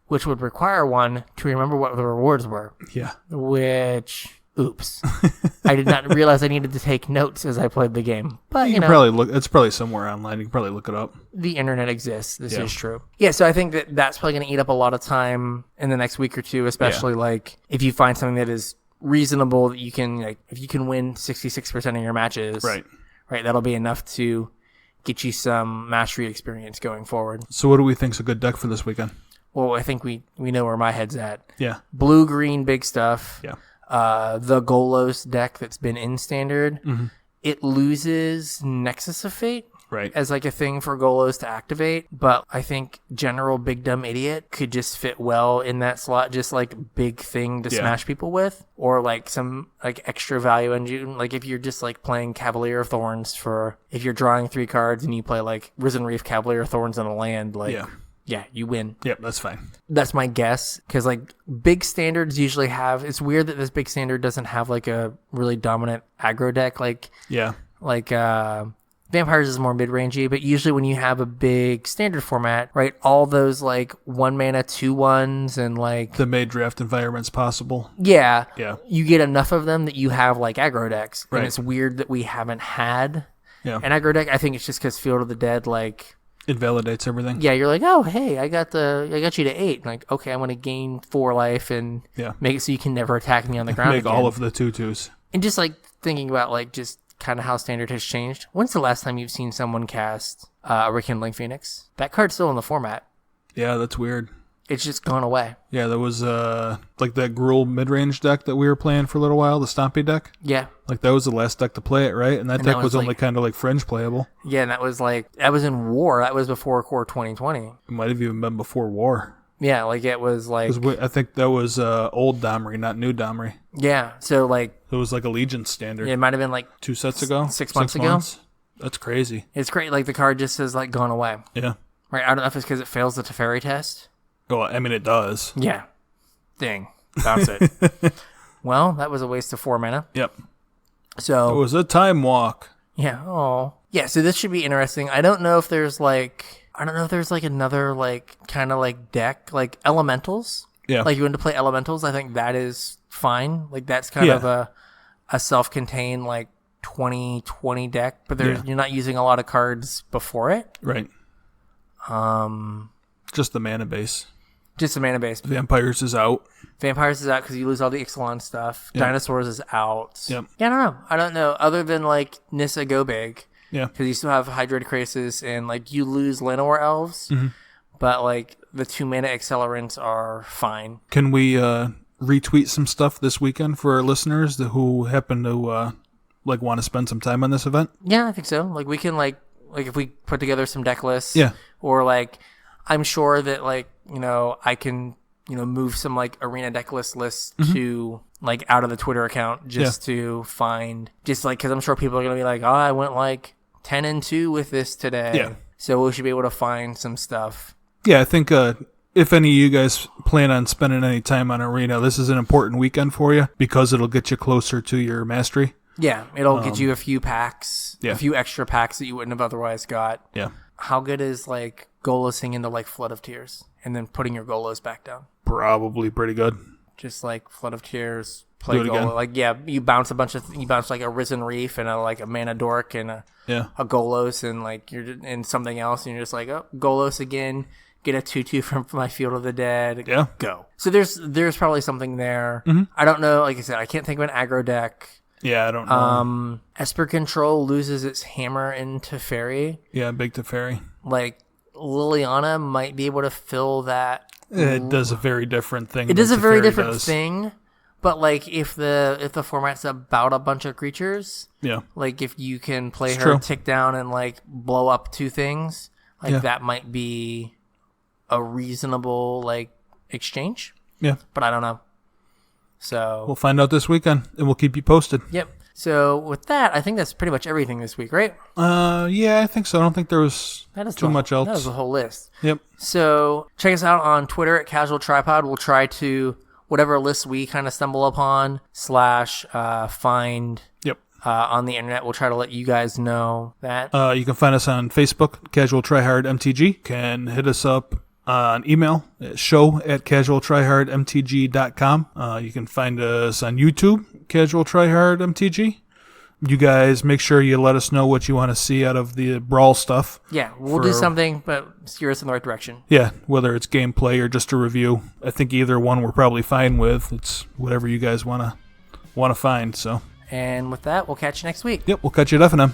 which would require one to remember what the rewards were. Yeah. Which, oops. I did not realize I needed to take notes as I played the game. But, you can probably look. It's probably somewhere online. You can probably look it up. The internet exists. This is true. Yeah, so I think that's probably going to eat up a lot of time in the next week or two, especially like if you find something that is reasonable that you can, like, if you can win 66% of your matches. Right, that'll be enough to get you some mastery experience going forward. So what do we think's a good deck for this weekend? Well, I think we know where my head's at. Yeah. Blue-green, big stuff. Yeah. The Golos deck that's been in Standard. Mm-hmm. It loses Nexus of Fate. Right. As like a thing for Golos to activate. But I think General Big Dumb Idiot could just fit well in that slot. Just like big thing to smash people with. Or like some like extra value engine. Like if you're just like playing Cavalier of Thorns if you're drawing 3 cards and you play like Risen Reef, Cavalier of Thorns on a land. Like yeah, you win. Yep, that's fine. That's my guess, because like big standards usually have. It's weird that this big standard doesn't have like a really dominant aggro deck. Like Vampires is more mid-rangey, but usually when you have a big standard format, right, all those like 1 mana 2/1s and like the made draft environments possible. Yeah, you get enough of them that you have like aggro decks. Right. And it's weird that we haven't had an aggro deck. I think it's just because Field of the Dead like invalidates everything. Yeah, you're like, oh hey, I got you to 8. I'm like, okay, I'm gonna gain 4 life and make it so you can never attack me on the ground. Make again. all of the 2/2s. And just like thinking about like just kind of how standard has changed. When's the last time you've seen someone cast a Rekindling Phoenix? That card's still in the format. Yeah, that's weird. It's just gone away. Yeah, there was like that Gruul mid-range deck that we were playing for a little while, the Stompy deck. Yeah. Like that was the last deck to play it, right? And that deck was only kind of like fringe playable. Yeah, and that was in War. That was before Core 2020. It might have even been before War. Yeah, like it was like... I think that was old Domri, not new Domri. Yeah, so like... It was like Allegiance standard. It might have been like... 2 sets ago? 6 months ago? That's crazy. It's great. Like the card just has like gone away. Yeah. Right, I don't know if it's because it fails the Teferi test. Well, I mean, it does. Yeah. Dang. Bounce it. Well, that was a waste of 4 mana. Yep. So... It was a time walk. Yeah. Oh. Yeah, so this should be interesting. I don't know if there's another like kind of like deck, like elementals. Yeah. Like you want to play elementals, I think that is fine. Like that's kind of a self-contained like 2020 deck, but you're not using a lot of cards before it. Right. Just the mana base. Just the mana base. Vampires is out. Vampires is out because you lose all the Ixalan stuff. Yep. Dinosaurs is out. Yep. Yeah, I don't know. Other than like Nissa Go Big. Yeah. Because you still have Hydroid Krasis and like you lose Llanowar Elves, but like the 2 mana accelerants are fine. Can we retweet some stuff this weekend for our listeners who happen to like want to spend some time on this event? Yeah, I think so. Like we can like if we put together some deck lists. Yeah. Or like I'm sure that like, I can, move some like arena deck lists to like out of the Twitter account just to find just like, cause I'm sure people are going to be like, oh, I went like 10-2 with this today. Yeah. So we should be able to find some stuff. Yeah. I think, if any of you guys plan on spending any time on arena, this is an important weekend for you because it'll get you closer to your mastery. Yeah. It'll get you a few packs, a few extra packs that you wouldn't have otherwise got. Yeah. How good is like Golosing into like Flood of Tears and then putting your Golos back down? Probably pretty good. Just like Flood of Tears, play Do it Golo. again. Like you bounce like a Risen Reef and a Mana Dork and a Golos and like you're in something else and you're just like, oh, Golos again, get a 2/2 from my Field of the Dead. Yeah. Go. So there's probably something there. I don't know, like I said, I can't think of an aggro deck. Yeah, I don't know. Esper Control loses its hammer into Teferi. Yeah, big Teferi. Like Liliana might be able to fill that. It does a very different thing. It does a very different thing, but like if the format's about a bunch of creatures, like if you can play her tick down and like blow up 2 things, like that might be a reasonable like exchange. Yeah, but I don't know. So we'll find out this weekend, and we'll keep you posted. Yep. So with that, I think that's pretty much everything this week, right? Yeah, I think so. I don't think there was too much else. That was the whole list. Yep. So check us out on Twitter at Casual Tripod. We'll try to, whatever list we kind of stumble upon / find on the internet, we'll try to let you guys know that. You can find us on Facebook, Casual Tryhard MTG. Can hit us up on email at show@casualtryhardmtg.com. You can find us on YouTube, Casual Tryhard MTG. You guys make sure you let us know what you want to see out of the Brawl stuff. Yeah, we'll do something, but steer us in the right direction. Yeah, whether it's gameplay or just a review. I think either one we're probably fine with. It's whatever you guys want to find. So. And with that, we'll catch you next week. Yep, we'll catch you at F&M.